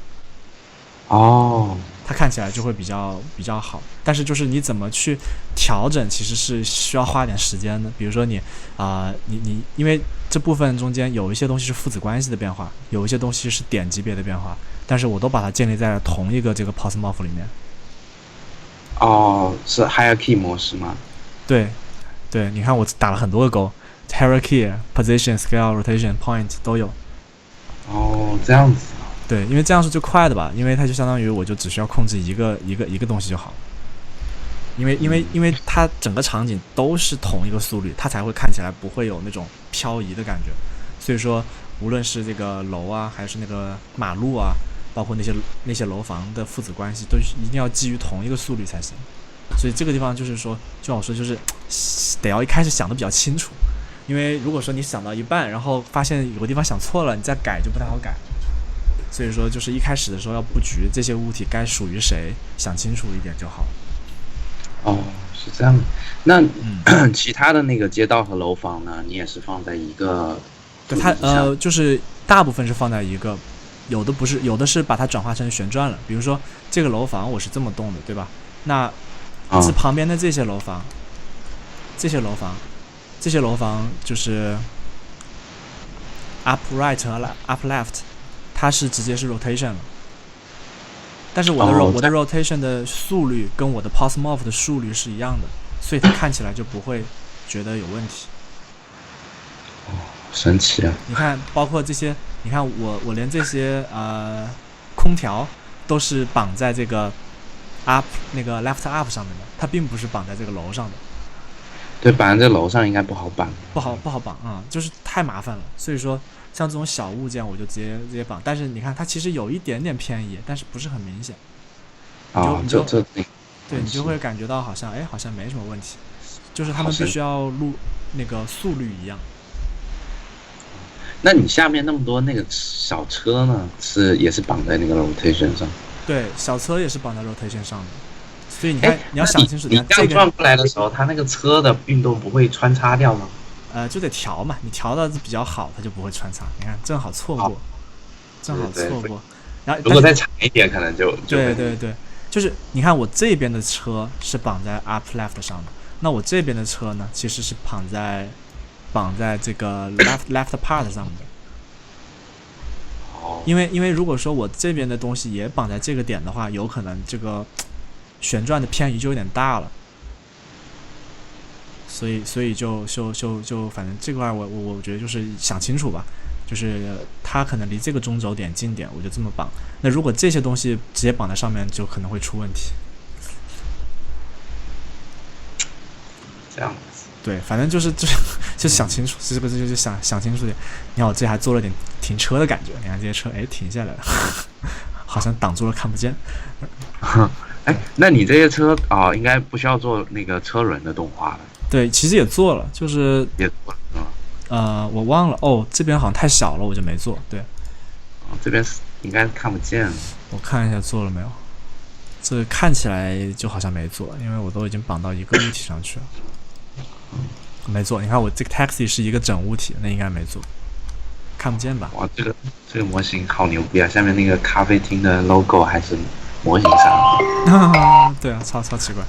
它看起来就会比较好。但是就是你怎么去调整，其实是需要花点时间的。比如说你因为这部分中间有一些东西是父子关系的变化，有一些东西是点级别的变化，但是我都把它建立在同一个这个 pulse morph 里面。是 hierarchy 模式吗？对，你看我打了很多个勾 ，hierarchy、position、scale、rotation、point 都有。这样子。对，因为这样是最快的吧，因为它就相当于我就只需要控制一个东西就好。因为它整个场景都是同一个速率，它才会看起来不会有那种漂移的感觉。所以说，无论是这个楼啊，还是那个马路啊，包括那些楼房的父子关系，都一定要基于同一个速率才行。所以这个地方就是说，就像我说，就是得要一开始想的比较清楚，因为如果说你想到一半，然后发现有个地方想错了，你再改就不太好改。所以说，就是一开始的时候要布局这些物体该属于谁，想清楚一点就好。是这样的。那、嗯其他的那个街道和楼房呢？你也是放在一个对它柱子下就是大部分是放在一个，有的不是，有的是把它转化成旋转了。比如说这个楼房我是这么动的，对吧？那这旁边的这些楼房，这些楼房就是 up right 和 up left， 它是直接是 rotation 了。但是我的 rotation 的速率跟我的 pulse morph 的速率是一样的，所以它看起来就不会觉得有问题。神奇啊！你看，包括这些，你看我连这些空调都是绑在这个 up 那个 left up 上面的，它并不是绑在这个楼上的。对，绑在楼上应该不好绑，不好绑啊、就是太麻烦了。所以说，像这种小物件我就直接绑。但是你看，它其实有一点点偏移，但是不是很明显。对，你就会感觉到好像没什么问题，就是他们必须要录那个速率一样。那你下面那么多那个小车呢？也是绑在那个 rotation 上？对，小车也是绑在 rotation 上的。所以你看，你要想清楚，你这样转过来的时候，它那个车的运动不会穿插掉吗？就得调嘛，你调的比较好，它就不会穿插。你看，正好错过，然后如果再长一点，可能就对，就是你看我这边的车是绑在 up left 上的，那我这边的车呢，其实是绑在这个 left part 上面的。因为如果说我这边的东西也绑在这个点的话，有可能这个旋转的偏移就有点大了。所以就反正这块我觉得就是想清楚吧，就是它可能离这个中轴点近点，我就这么绑。那如果这些东西直接绑在上面，就可能会出问题。这样子。对，反正就想清楚，是不是就想清楚点？你看我这还做了点停车的感觉，你看这些车停下来了，好像挡住了看不见。那你这些车应该不需要做那个车轮的动画了。对，其实也做了，就是也做了，我忘了这边好像太小了，我就没做。对，这边应该看不见。我看一下做了没有，这看起来就好像没做，因为我都已经绑到一个物体上去了。没做，你看我这个 taxi 是一个整物体，那应该没做，看不见吧？哇，这个模型好牛逼啊！下面那个咖啡厅的 logo 还是模型上。对啊，超奇怪。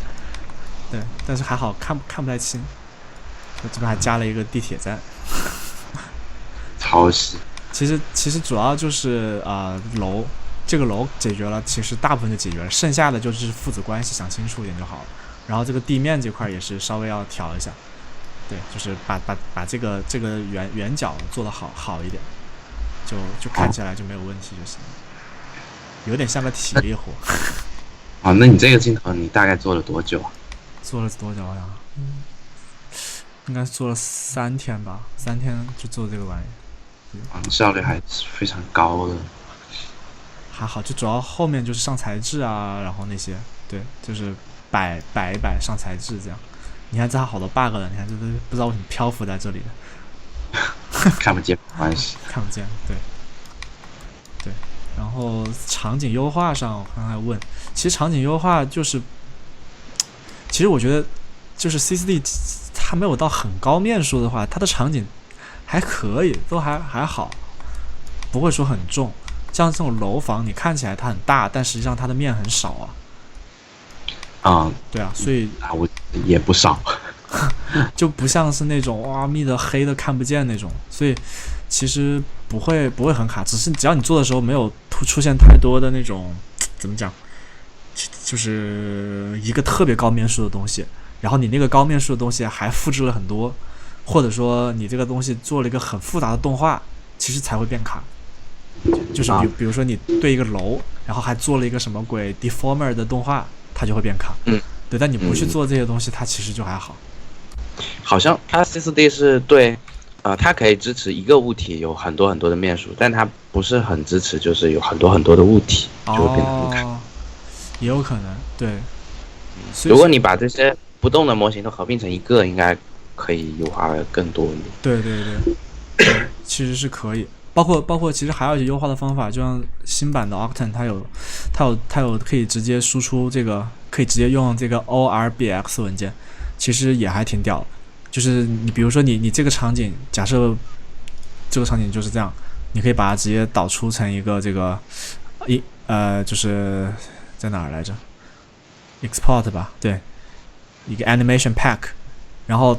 对，但是还好看不太清。我这边还加了一个地铁站。超细。其实主要就是楼，这个楼解决了，其实大部分就解决了，剩下的就是父子关系想清楚一点就好了。然后这个地面这块也是稍微要调一下，对，就是把这个圆角做得好一点，就看起来就没有问题就行了，有点像个体力活。那你这个镜头你大概做了多久啊？做了多久呀？应该做了3天吧，3天就做这个玩意。效率还是非常高的。还好，就主要后面就是上材质啊，然后那些，对，就是摆一摆上材质这样。你看这还好多 bug 了，你看这都不知道为什么漂浮在这里的。看不见没关系。看不见，对。然后场景优化上，我刚才问，其实场景优化就是，其实我觉得就是 C4D 它没有到很高面数的话，它的场景还可以，都还好，不会说很重。像这种楼房，你看起来它很大，但实际上它的面很少啊。对啊，所以我也不少，就不像是那种哇密的黑的看不见那种，所以其实不会很卡，只要你做的时候没有出现太多的那种怎么讲，就是一个特别高面数的东西，然后你那个高面数的东西还复制了很多，或者说你这个东西做了一个很复杂的动画，其实才会变卡。就是比如说你对一个楼，然后还做了一个什么鬼 deformer 的动画，它就会变卡。对，但你不去做这些东西，它其实就还好。好像它 C4D 是对，它可以支持一个物体有很多很多的面数，但它不是很支持，就是有很多很多的物体，就会变得很卡。也有可能，对。如果你把这些不动的模型都合并成一个，应该可以优化的更多一点。对，其实是可以。包括其实还有一些优化的方法，就像新版的 Octane 它有可以直接输出这个可以直接用这个 ORBX 文件，其实也还挺屌的。就是你比如说你这个场景，假设这个场景就是这样，你可以把它直接导出成一个这个就是在哪儿来着 ？export 吧，对，一个 animation pack， 然后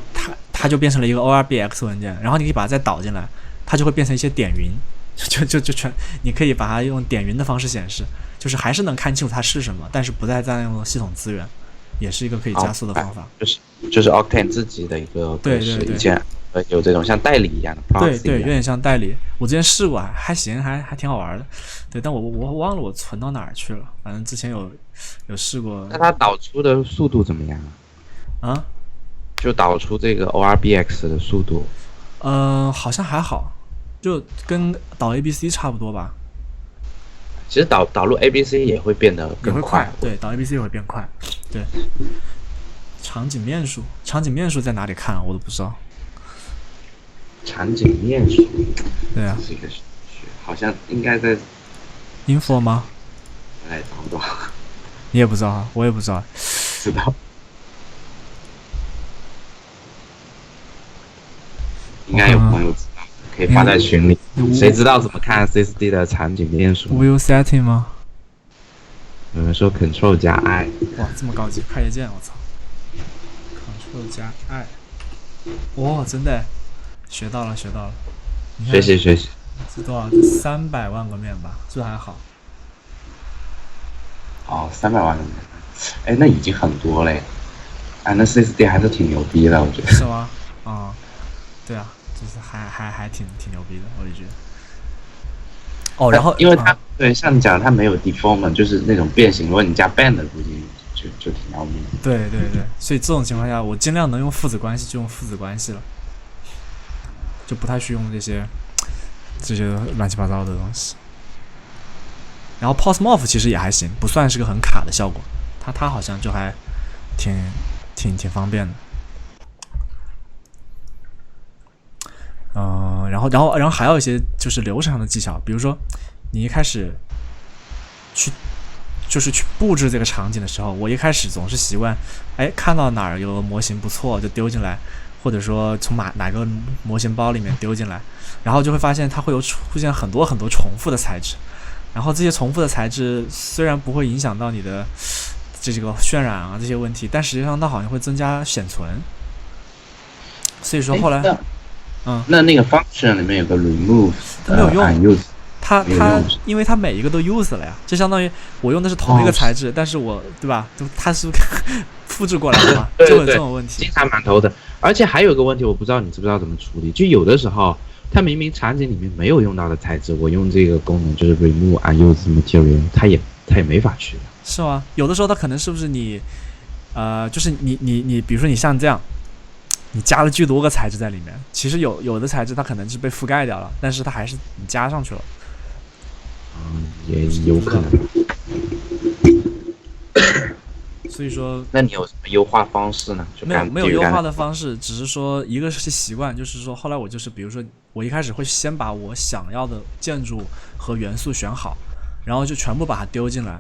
它就变成了一个 ORBX 文件，然后你可以把它再导进来，它就会变成一些点云，就全，你可以把它用点云的方式显示，就是还是能看清楚它是什么，但是不再占用系统资源，也是一个可以加速的方法。就是 Octane 自己的一个格式，以前有这种像代理一样的 proxy， 对，有点像代理。我之前试过，还行，还挺好玩的。对，但我忘了我存到哪儿去了。反正之前有试过。那它导出的速度怎么样啊？啊？就导出这个 ORBX 的速度？好像还好，就跟导 ABC 差不多吧。其实导入 ABC 也会变得更快。对，导 ABC 也会变快。对。场景面数在哪里看啊？我都不知道。场景面数，对啊，这个好像应该在 info 吗？找不到。你也不知道啊？我也不知道。知道。应该有朋友知道，可以发在群里。谁知道怎么看 SSD 的场景面数 ？View setting 吗？有人说 Ctrl 加 I。哇，这么高级，快捷键，我操！ Ctrl 加 I， 哇，真的，学到了。学习。这多少？这300万个面吧，这还好。哦，300万个面，哎，那已经很多嘞。啊，那 SSD 还是挺牛逼的，我觉得。是吗？啊、对啊，就是还挺牛逼的，我也觉得。哦，然后因为它、对像你讲的，它没有 deform， 就是那种变形，如果你加 band 估计就挺牛逼的。对，所以这种情况下，我尽量能用父子关系就用父子关系了，就不太去用这些乱七八糟的东西。然后 POSMORPH 其实也还行，不算是个很卡的效果，它好像就还挺方便的。然后还有一些就是流程上的技巧，比如说你一开始去布置这个场景的时候，我一开始总是习惯，看到哪儿有模型不错就丢进来，或者说从哪个模型包里面丢进来，然后就会发现它会有出现很多很多重复的材质，然后这些重复的材质虽然不会影响到你的这个渲染啊这些问题，但实际上它好像会增加显存，所以说后来。那个 function 里面有个 remove， 它没有用，它因为它每一个都 use 了呀，就相当于我用的是同一个材质，但是我对吧？它是复制过来的嘛，就有这种问题。经常满头的，而且还有个问题，我不知道你知不知道怎么处理。就有的时候，它明明场景里面没有用到的材质，我用这个功能就是 remove unused material， 它也没法去的。是吗？有的时候它可能是不是你，就是你比如说你像这样。你加了巨多个材质在里面，其实有的材质它可能是被覆盖掉了，但是它还是你加上去了。也有可能。所以说，那你有什么优化方式呢？没有优化的方式，只是说一个是习惯，就是说后来我就是比如说我一开始会先把我想要的建筑和元素选好，然后就全部把它丢进来，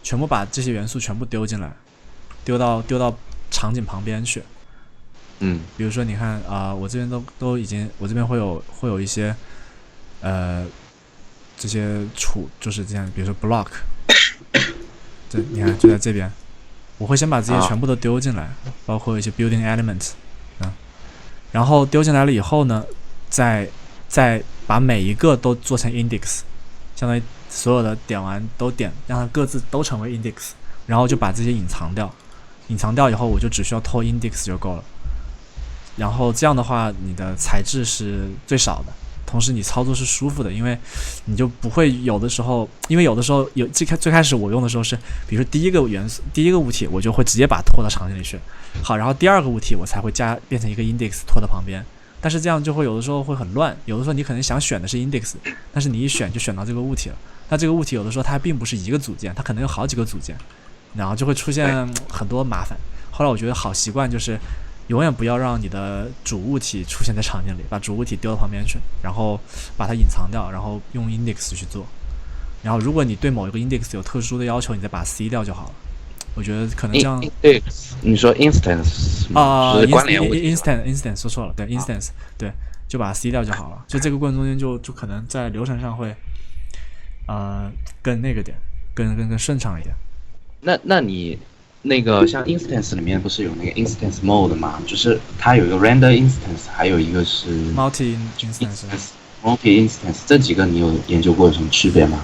全部把这些元素全部丢进来，丢到场景旁边去，比如说你看我这边都已经，我这边会有一些这些就是这样，比如说 block， 这你看就在这边，我会先把这些全部都丢进来，包括一些 building element，然后丢进来了以后呢，再把每一个都做成 index， 相当于所有的点完都点，让它各自都成为 index， 然后就把这些隐藏掉以后，我就只需要偷 index 就够了。然后这样的话，你的材质是最少的，同时你操作是舒服的，因为你就不会有的时候最开始我用的时候是，比如说第一个物体，我就会直接把它拖到场景里去。好，然后第二个物体我才会变成一个 index 拖到旁边。但是这样就会有的时候会很乱，有的时候你可能想选的是 index， 但是你一选就选到这个物体了。那这个物体有的时候它并不是一个组件，它可能有好几个组件。然后就会出现很多麻烦。后来我觉得好习惯就是永远不要让你的主物体出现在场景里，把主物体丢到旁边去，然后把它隐藏掉，然后用 index 去做。然后如果你对某一个 index 有特殊的要求，你再把它 C 掉就好了。我觉得可能这样。你说 instance 就是关联物体 instance 说错了，对 instance 对，就把它 C 掉就好了。就这个过程中间就可能在流程上会更那个点，更顺畅一点。那你那个像 instance 里面不是有那个 instance mode 吗？就是它有一个 render instance， 还有一个是 multi instance。multi instance 这几个你有研究过有什么区别吗？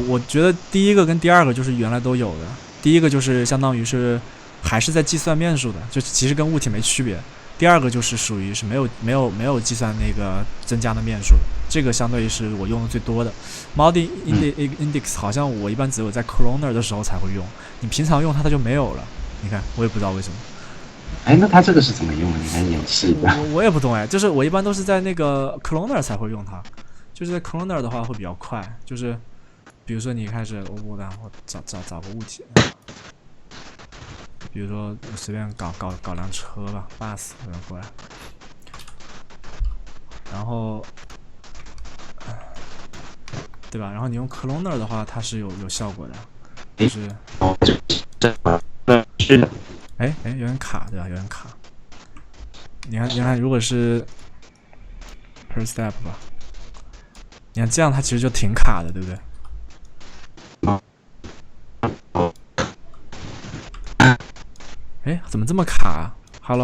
我觉得第一个跟第二个就是原来都有的。第一个就是相当于是还是在计算面数的，就其实跟物体没区别。第二个就是属于是没有计算那个增加的面数的，这个相对于是我用的最多的。multi index 好像我一般只有在 cloner 的时候才会用，你平常用它就没有了。你看，我也不知道为什么。哎，那它这个是怎么用的？你来演示一下。我也不懂哎，就是我一般都是在那个 cloner 才会用它，就是在 cloner 的话会比较快，就是比如说你开始我找个物体。比如说，我随便搞辆车吧 ，bus 过来，然后，对吧？然后你用 cloner 的话，它是有效果的，就是哎，有点卡，对吧？有点卡。你看，如果是 per step 吧，你看这样它其实就挺卡的，对不对？哎，怎么这么卡啊 ？Hello。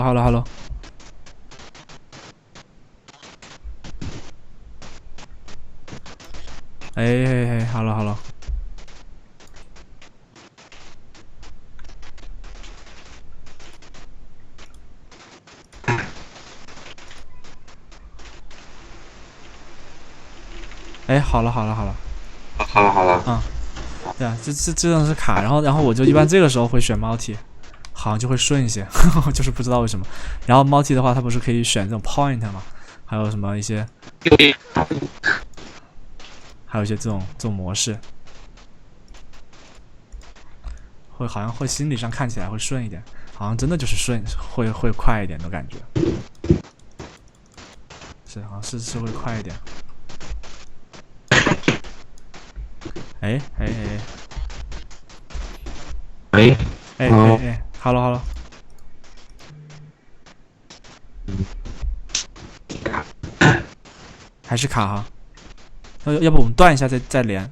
哎，Hello。哎，好了。好了。对啊，这真的是卡，然后我就一般这个时候会选 multi。好像就会顺一些，就是不知道为什么。然后 multi 的话，它不是可以选这种 point 吗？还有什么一些，还有一些这种模式，好像会心理上看起来会顺一点，好像真的就是顺，会快一点的感觉。是，好像是会快一点。哎，Hello。还是卡哈，要不我们断一下再连。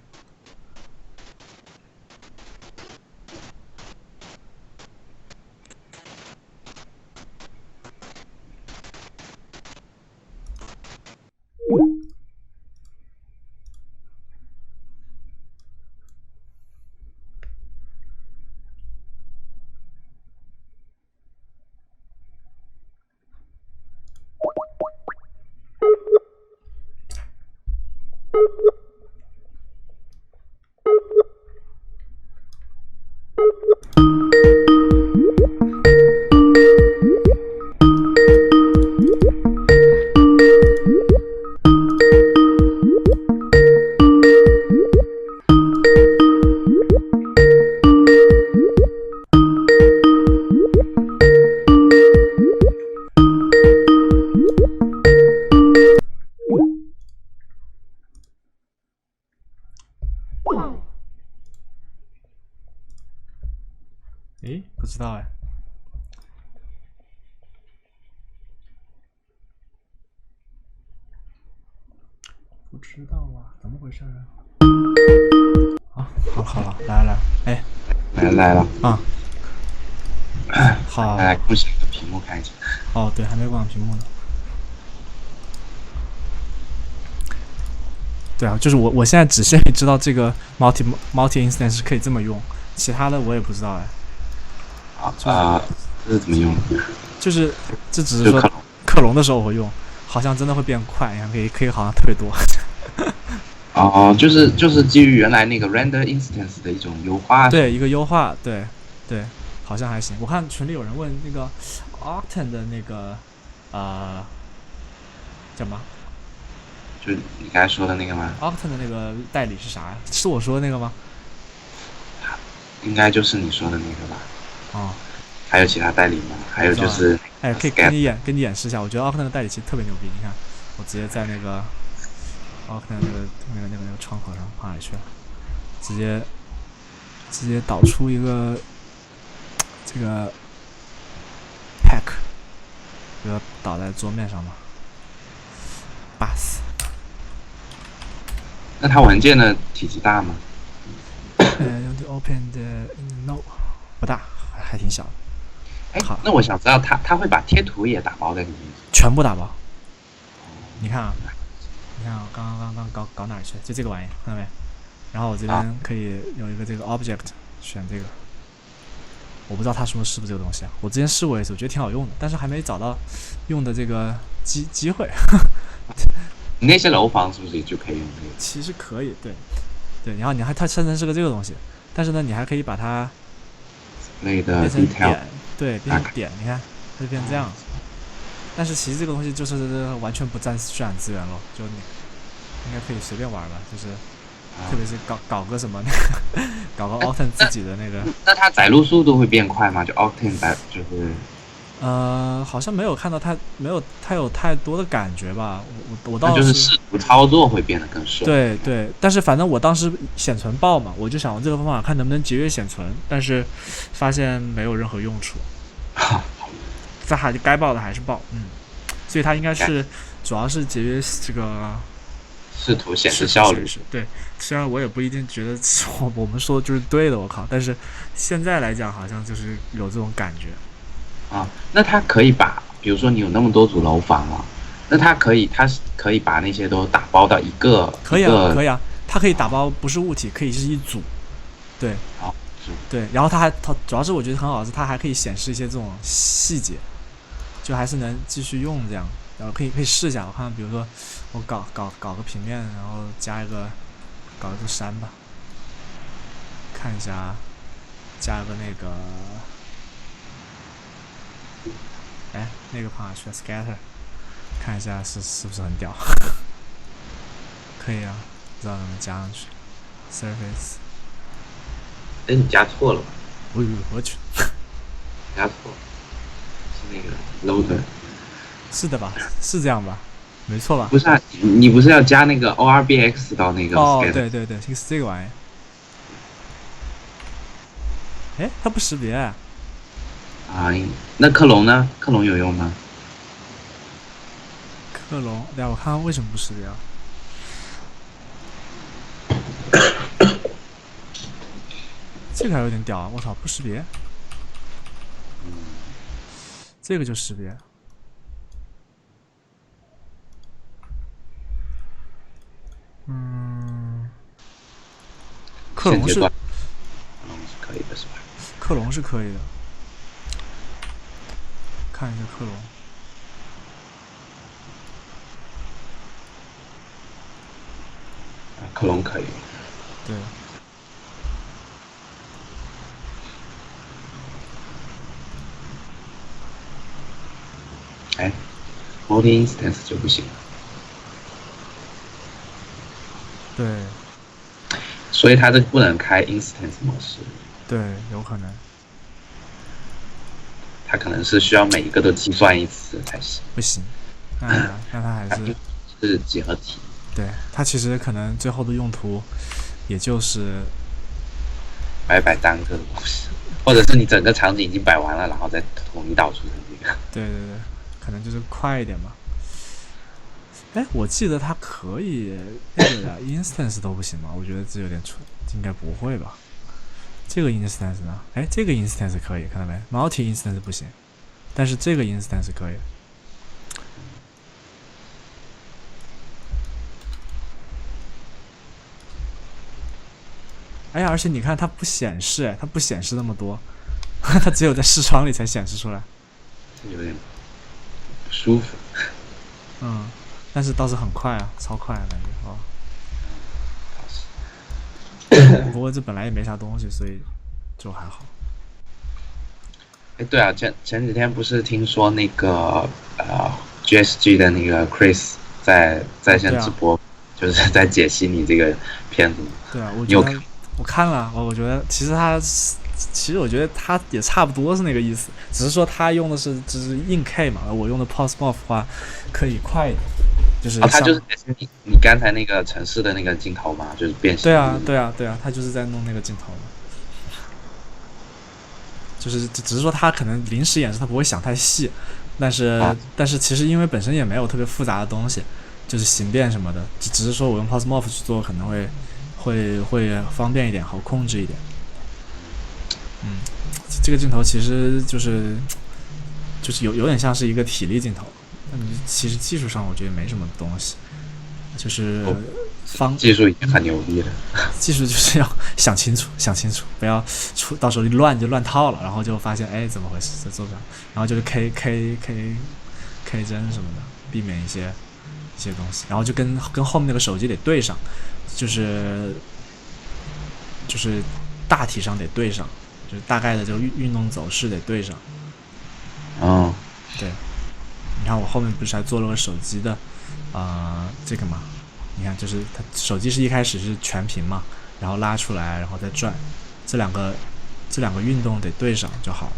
诶，不知道哎。不知道啊，怎么回事啊？啊，好了，来，哎，来了啊，好，来共享一个屏幕看一下。哦，对，还没关屏幕呢。对啊，就是我现在只限于知道这个 multi instance 是可以这么用，其他的我也不知道哎。这是怎么用的？就是这只是说克隆的时候我会用，好像真的会变快，你看可以好像特别多。就是基于原来那个 render instance 的一种优化。对，一个优化，对，好像还行。我看群里有人问那个 Octane 的那个叫什么？就你刚才说的那个吗 ？Octane 的那个代理是啥呀？是我说的那个吗？应该就是你说的那个吧。哦。还有其他代理吗？还有就是，哎，可以给你演示一下。我觉得 Octane 的代理其实特别牛逼。你看，我直接在那个 Octane 那个窗口上放下去了。直接导出一个这个 pack， 就要导在桌面上嘛 ，bus。那它文件的体积大吗？用 to open the no 不大，还挺小的。哎好，那我想知道它会把贴图也打包在里面？全部打包。你看啊，你看我刚搞哪儿去？就这个玩意，看到没？然后我这边可以有一个这个 object， 选这个。我不知道它是不是这个东西啊？我之前试过一次，我觉得挺好用的，但是还没找到用的这个机会。你那些楼房是不是就可以用这个？其实可以，对，然后它生成是个这个东西，但是呢，你还可以把它类的变成 detail， 点，对，变成点，你看它就变成这样。但是其实这个东西就是完全不占渲染资源了，就你应该可以随便玩吧，就是特别是搞个什么搞个 Octane 自己的那个。那它载入速度会变快吗？就 Octane 就是好像没有看到它有太多的感觉吧，我倒就是视图操作会变得更顺。对，但是反正我当时显存爆嘛，我就想用这个方法看能不能节约显存，但是发现没有任何用处。这还该爆的还是爆，所以它应该是主要是节约这个视图显示效率。对，虽然我也不一定觉得我们说的就是对的，我靠，但是现在来讲好像就是有这种感觉。啊，那它可以把，比如说你有那么多组楼房啊，那它可以把那些都打包到一个。可以啊，它可以打包不是物体，可以是一组。对。对，然后它主要是我觉得很好的是，它还可以显示一些这种细节，就还是能继续用这样。然后可以试一下，我看比如说我搞个平面，然后搞一个山吧，看一下，加个那个，那个跑哪去了 ？Scatter， 看一下是不是很屌？可以啊，不知道能不能加上去。Surface。哎，你加错了吧？我去，加错了，是那个 loader。是的吧？是这样吧？没错吧？不是啊，你不是要加那个 ORBX 到那个 scatter？ 对，是这个玩意。哎，它不识别啊？那克隆呢？克隆有用吗？克隆，对啊，我看看为什么不识别啊？这个还有点屌啊！我操，不识别，这个就识别。克隆是可以的，是吧？克隆是可以的，看一下克隆。克隆可以。对。multi instance 就不行了。对。所以它这不能开 instance 模式。对，有可能。它可能是需要每一个都计算一次才行。不行，那它还是几何体。对，它其实可能最后的用途，也就是摆单个的东西，或者是你整个场景已经摆完了，然后再统一导出成这个。对，可能就是快一点吧。哎，我记得它可以那个的 instance 都不行吗？我觉得这有点蠢，应该不会吧？这个 instance 呢？哎，这个 instance 可以，看到没 ？multi instance 不行，但是这个 instance 可以。哎呀，而且你看它不显示，它不显示那么多，它只有在视窗里才显示出来，有点不舒服。但是倒是很快啊，超快啊，感觉哦。不过这本来也没啥东西，所以就还好。哎，对啊，前几天不是听说那个GSG 的那个 Chris 在线直播，就是在解析你这个片子。对啊，我看了，我觉得其实我觉得他也差不多是那个意思，只是说他用的是只是硬 K 嘛，我用的 Pulse Morph 的话可以快一点，就是它像就是你刚才那个城市的那个镜头嘛，就是变形。对啊，对啊，对啊，他就是在弄那个镜头嘛。就是只是说他可能临时演示他不会想太细，但是其实因为本身也没有特别复杂的东西，就是形变什么的，只是说我用 Pose Morph 去做可能会方便一点，好控制一点。这个镜头其实就是有点像是一个体力镜头，其实技术上我觉得没什么东西，就是技术已经很牛逼了。技术就是要想清楚，不要到时候乱套了，然后就发现哎怎么回事，这做不了，然后就是 K 帧什么的，避免一些东西，然后就跟后面那个手机得对上，就是大体上得对上，就是大概的这个运动走势得对上。对，你看我后面不是还做了个手机的这个嘛，你看就是它手机是一开始是全屏嘛，然后拉出来然后再转，这两个运动得对上就好了。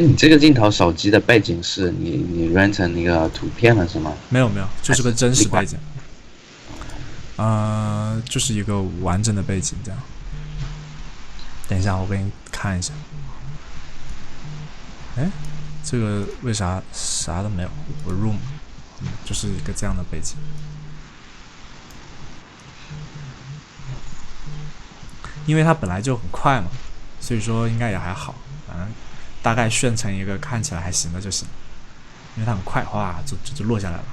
你这个镜头手机的背景是你 render 成那个图片了是吗？没有，就是个真实背景。就是一个完整的背景这样。等一下，我给你看一下。哎，这个为啥啥都没有？我 room，就是一个这样的背景。因为它本来就很快嘛，所以说应该也还好，反正大概炫成一个看起来还行的就行。因为它很快，哗就落下来了。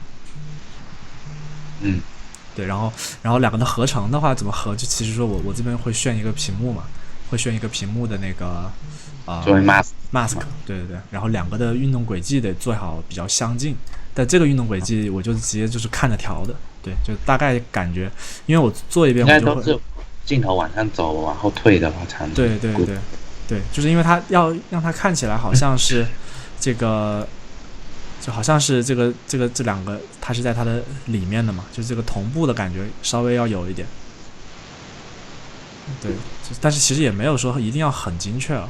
对，然后两个的合成的话怎么合？就其实说我这边会炫一个屏幕嘛，会炫一个屏幕的那个作为 mask， 对，然后两个的运动轨迹得做好比较相近，但这个运动轨迹我就直接就是看着调的，对，就大概感觉，因为我做一遍我就会镜头往上走往后退的话才能对，就是因为它要让它看起来好像是这个。就好像是这两个，它是在它的里面的嘛，就这个同步的感觉稍微要有一点。对，但是其实也没有说一定要很精确啊，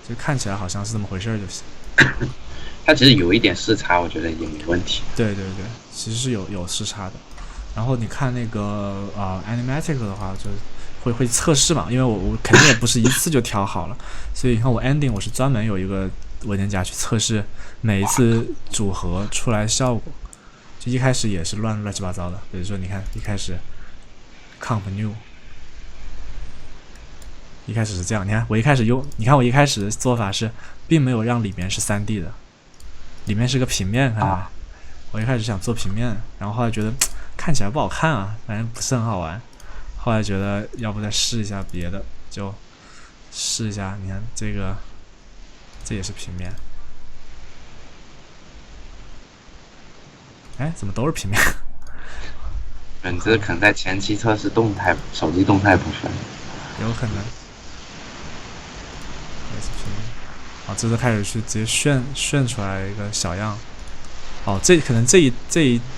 就看起来好像是这么回事就行。它其实有一点视差，我觉得也没问题。对，其实是有视差的。然后你看那个animatic 的话，就会测试嘛，因为我肯定也不是一次就调好了，所以你看我 ending 我是专门有一个文件夹去测试每一次组合出来效果，就一开始也是乱七八糟的，比如说你看一开始 comp new， 一开始是这样，你看我一开始的做法是并没有让里面是 3D 的，里面是个平面，看到没？我一开始想做平面，然后后来觉得看起来不好看啊，反正不是很好玩，后来觉得要不再试一下别的，就试一下，你看这也是平面，哎，怎么都是平面？你这可能在前期测试手机动态部分，有可能也是平面。好，这次开始去直接炫出来一个小样。这可能这一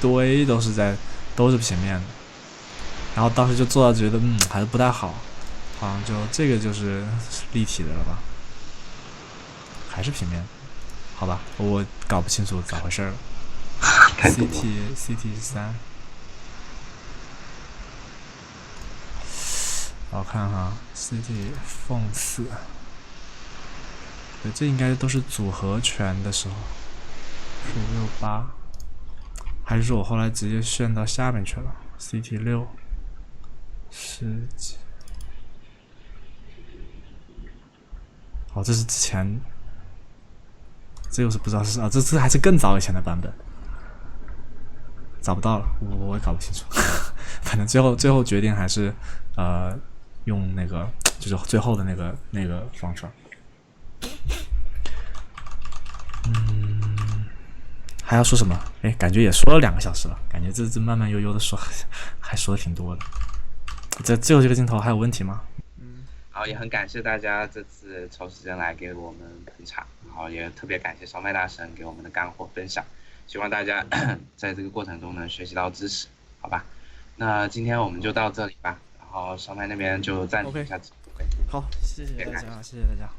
堆都是平面的，然后当时就做到觉得还是不太好，好像就这个就是立体的了吧？还是平面？好吧，我搞不清楚咋回事了。CT3，我看哈 ，CT Phone 4，对，这应该都是组合拳的时候，968，还是说我后来直接炫到下面去了 ？CT6，十几，这是之前。这又是不知道是这次还是更早以前的版本，找不到了，我也搞不清楚。反正最后决定还是用那个就是最后的那个方法。还要说什么？哎，感觉也说了2个小时了，感觉这慢慢悠悠的说，还说的挺多的。最后这个镜头还有问题吗？好，也很感谢大家这次抽时间来给我们捧场，然后也特别感谢烧麦大神给我们的干货分享，希望大家在这个过程中能学习到知识，好吧？那今天我们就到这里吧，然后烧麦那边就暂停一下直播。好，谢谢大家，谢谢大家。